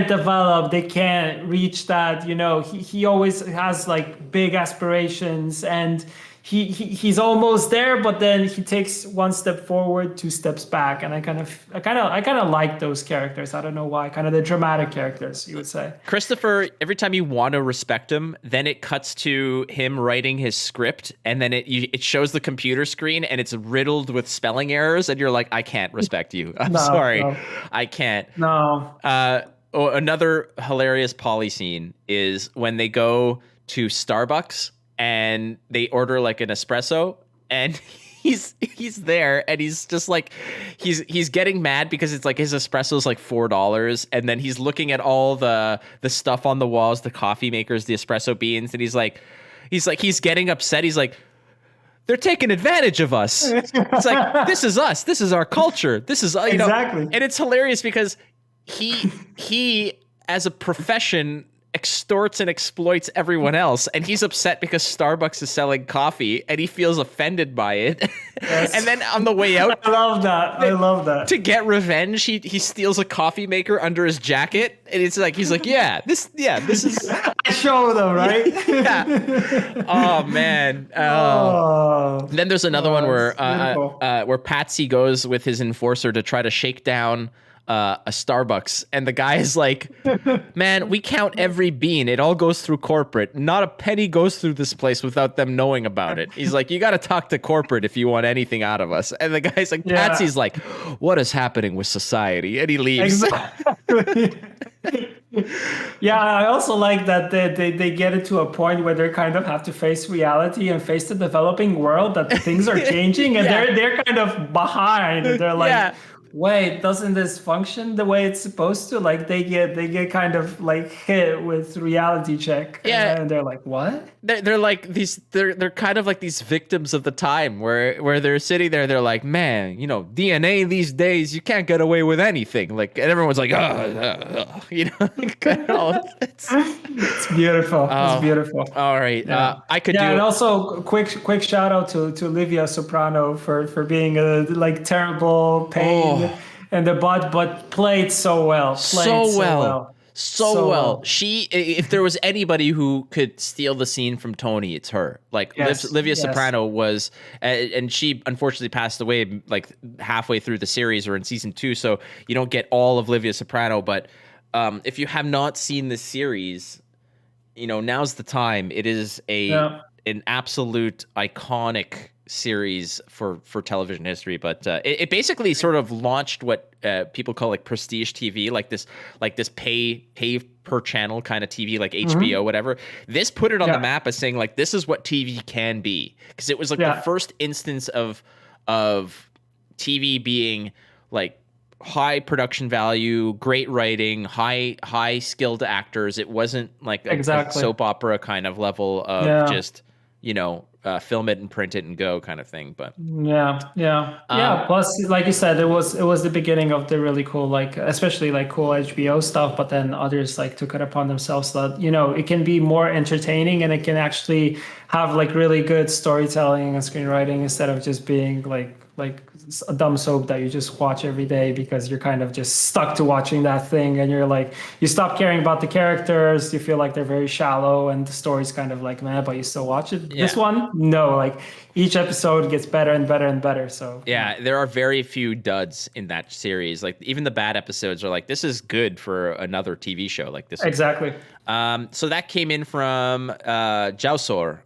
Speaker 2: develop, they can't reach that. He always has like big aspirations, and he's almost there, but then he takes one step forward, two steps back, and I kind of like those characters. I don't know why, kind of the dramatic characters, you would say.
Speaker 1: Christopher, every time you want to respect him, then it cuts to him writing his script, and then it shows the computer screen, and it's riddled with spelling errors, and you're like, I can't respect you. I'm sorry, I can't.
Speaker 2: No.
Speaker 1: Another hilarious Paulie scene is when they go to Starbucks and they order like an espresso, and he's there, and he's just like he's getting mad because it's like his espresso is like $4, and then he's looking at all the stuff on the walls, the coffee makers, the espresso beans, and he's getting upset. He's like, they're taking advantage of us. It's like, this is us. This is our culture. This is
Speaker 2: exactly.
Speaker 1: And it's hilarious because he as a profession extorts and exploits everyone else, and he's upset because Starbucks is selling coffee and he feels offended by it. Yes. And then on the way out,
Speaker 2: I love that.
Speaker 1: To get revenge, he steals a coffee maker under his jacket, and it's like he's like, this is
Speaker 2: I show them, right?
Speaker 1: Yeah. Oh man. Then there's another one where Patsy goes with his enforcer to try to shake down a Starbucks, and the guy is like, man, we count every bean. It all goes through corporate. Not a penny goes through this place without them knowing about it. He's like, you got to talk to corporate if you want anything out of us. And the guy's like, Patsy's like, what is happening with society? And he leaves.
Speaker 2: Exactly. Yeah, I also like that they get it to a point where they kind of have to face reality and face the developing world, that things are changing, and they're kind of behind. They're like, wait, doesn't this function the way it's supposed to? Like they get kind of like hit with reality check. And they're like, what?
Speaker 1: They're like they're kind of like these victims of the time where they're sitting there, they're like, man, DNA these days, you can't get away with anything. Like, and everyone's like, it's
Speaker 2: beautiful. It's beautiful.
Speaker 1: All right. I could do
Speaker 2: and also quick shout out to Livia Soprano for being a like terrible pain in the butt, but played so well.
Speaker 1: so well. If there was anybody who could steal the scene from Tony, it's her. Like Livia Soprano was, and she unfortunately passed away like halfway through the series or in season 2, so you don't get all of Livia Soprano. But if you have not seen the series, now's the time. It is an absolute iconic series for television history, but it basically sort of launched what people call like prestige TV, like this pay per channel kind of TV, like HBO, whatever. This put it on the map as saying like this is what TV can be, because it was like the first instance of TV being like high production value, great writing, high skilled actors. It wasn't like a soap opera kind of level of just film it and print it and go kind of thing. But plus, like you said, it was the beginning of the really cool, like especially like cool HBO stuff, but then others like took it upon themselves that it can be more entertaining, and it can actually have like really good storytelling and screenwriting instead of just being like a dumb soap that you just watch every day because you're kind of just stuck to watching that thing, and you're like, you stop caring about the characters, you feel like they're very shallow and the story's kind of like meh, but you still watch it. This one, no, like each episode gets better and better and better. So there are very few duds in that series. Like even the bad episodes are like, this is good for another TV show like this.
Speaker 2: Exactly.
Speaker 1: So that came in from Jausor.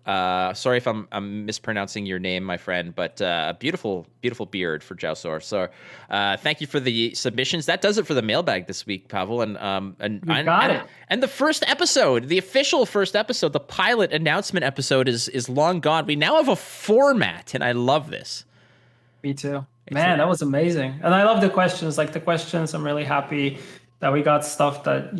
Speaker 1: Sorry if I'm mispronouncing your name, my friend, but beautiful beard for Jausor. So thank you for the submissions. That does it for the mailbag this week, Pavel. And the first episode, the official first episode, the pilot announcement episode is long gone. We now have a format, and I love this.
Speaker 2: Me too. Man, that was amazing. And I love the questions. Like the questions, I'm really happy that we got stuff that,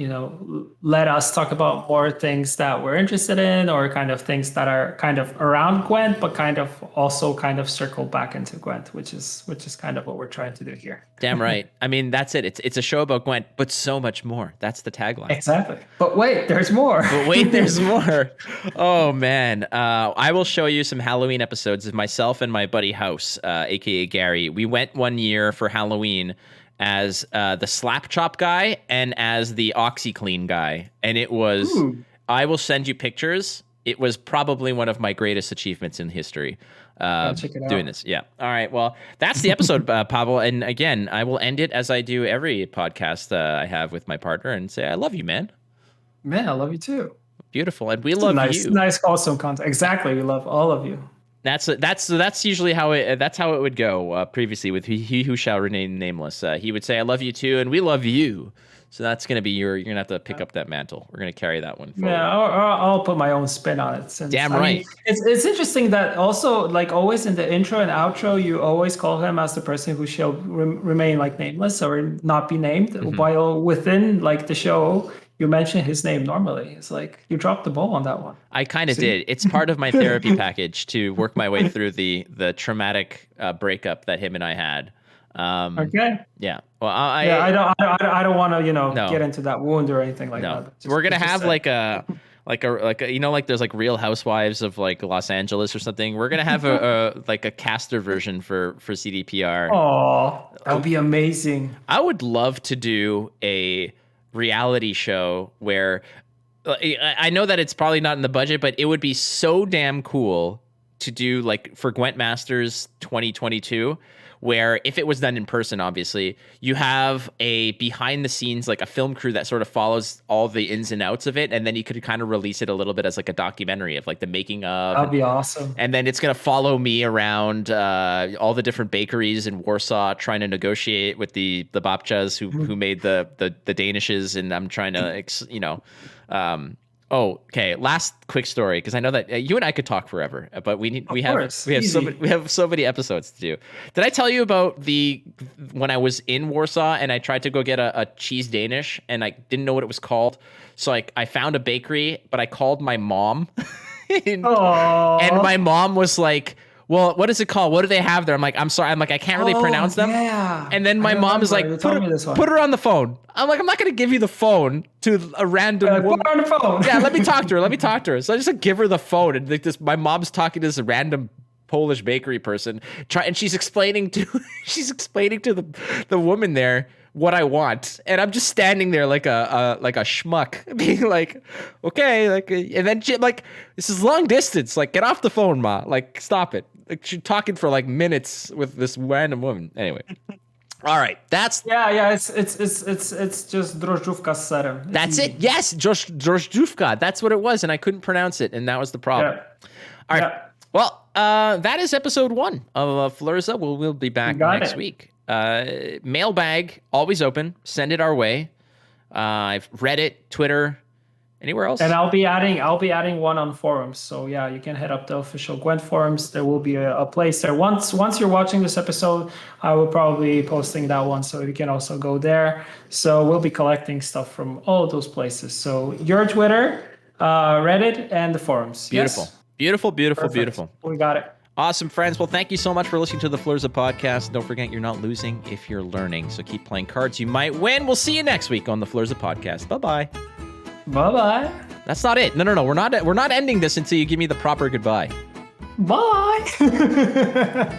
Speaker 2: let us talk about more things that we're interested in, or kind of things that are kind of around Gwent, but kind of also kind of circle back into Gwent, which is kind of what we're trying to do here.
Speaker 1: Damn right. I mean, that's it. It's a show about Gwent, but so much more. That's the tagline.
Speaker 2: Exactly. But wait, there's more.
Speaker 1: There's more. Oh, man. I will show you some Halloween episodes of myself and my buddy House, a.k.a. Gary. We went one year for Halloween as the slap chop guy and as the OxyClean guy. And it was, I will send you pictures. It was probably one of my greatest achievements in history. Doing this. Yeah. All right. Well, that's the episode, Pavel. And again, I will end it as I do every podcast I have with my partner and say, I love you, man.
Speaker 2: Man, I love you too.
Speaker 1: Beautiful. And we love you.
Speaker 2: Nice, awesome content. Exactly. We love all of you.
Speaker 1: That's usually how it would go previously with he who shall remain nameless. He would say, I love you too, and we love you. So that's going to be you're going to have to pick up that mantle. We're going to carry that one forward. Yeah,
Speaker 2: I'll put my own spin on it.
Speaker 1: Damn right. I mean,
Speaker 2: it's interesting that also, like always in the intro and outro, you always call him as the person who shall remain like nameless or not be named, while within like the show, you mention his name normally. It's like you dropped the ball on that one.
Speaker 1: I kind of did. It's part of my therapy package to work my way through the traumatic breakup that him and I had.
Speaker 2: Okay.
Speaker 1: Yeah. Well,
Speaker 2: I don't want to get into that wound or anything like that.
Speaker 1: We're gonna have like a like there's like Real Housewives of like Los Angeles or something. We're gonna have a like a caster version for CDPR.
Speaker 2: Oh, that would be amazing.
Speaker 1: I would love to do a reality show where I know that it's probably not in the budget, but it would be so damn cool to do like for Gwent Masters 2022, where if it was done in person, obviously, you have a behind the scenes, like a film crew that sort of follows all the ins and outs of it. And then you could kind of release it a little bit as like a documentary of like the making of.
Speaker 2: That'd be awesome.
Speaker 1: And then it's going to follow me around all the different bakeries in Warsaw, trying to negotiate with the babchas who made the Danishes. And I'm trying to, okay. Last quick story, because I know that you and I could talk forever, but we have so many episodes to do. Did I tell you about when I was in Warsaw and I tried to go get a cheese Danish and I didn't know what it was called, so I found a bakery, but I called my mom, and my mom was like, well, what is it called? What do they have there? I'm like, I'm sorry. I'm like, I can't really pronounce them.
Speaker 2: Yeah.
Speaker 1: And then my mom is like, put her on the phone. I'm like, I'm not going to give you the phone to a random woman.
Speaker 2: Put her on the phone.
Speaker 1: Yeah, let me talk to her. So I just give her the phone. And like my mom's talking to this random Polish bakery person. And she's explaining to the woman there what I want, and I'm just standing there like a schmuck, being like, okay, like, and then like, this is long distance. Like, get off the phone, ma. Like, stop it. Like, she's talking for like minutes with this random woman. Anyway, all right, that's
Speaker 2: It's just drożdżówka z serem.
Speaker 1: That's it. Yes, drożdżówka. That's what it was, and I couldn't pronounce it, and that was the problem.
Speaker 2: Yeah.
Speaker 1: All right. Well, that is episode 1 of Flurza. We'll be back next week. Mailbag, always open. Send it our way. I've Reddit, Twitter, anywhere else.
Speaker 2: And I'll be adding one on forums. So yeah, you can head up the official Gwent forums. There will be a place there. Once you're watching this episode, I will probably be posting that one, so you can also go there. So we'll be collecting stuff from all of those places. So your Twitter, Reddit, and the forums.
Speaker 1: Beautiful.
Speaker 2: Yes?
Speaker 1: Beautiful.
Speaker 2: Perfect. We got it.
Speaker 1: Awesome, friends. Well, thank you so much for listening to the Flurza podcast. Don't forget, you're not losing if you're learning. So keep playing cards. You might win. We'll see you next week on the Flurza podcast. Bye-bye.
Speaker 2: Bye-bye.
Speaker 1: That's not it. No. We're not ending this until you give me the proper goodbye.
Speaker 2: Bye.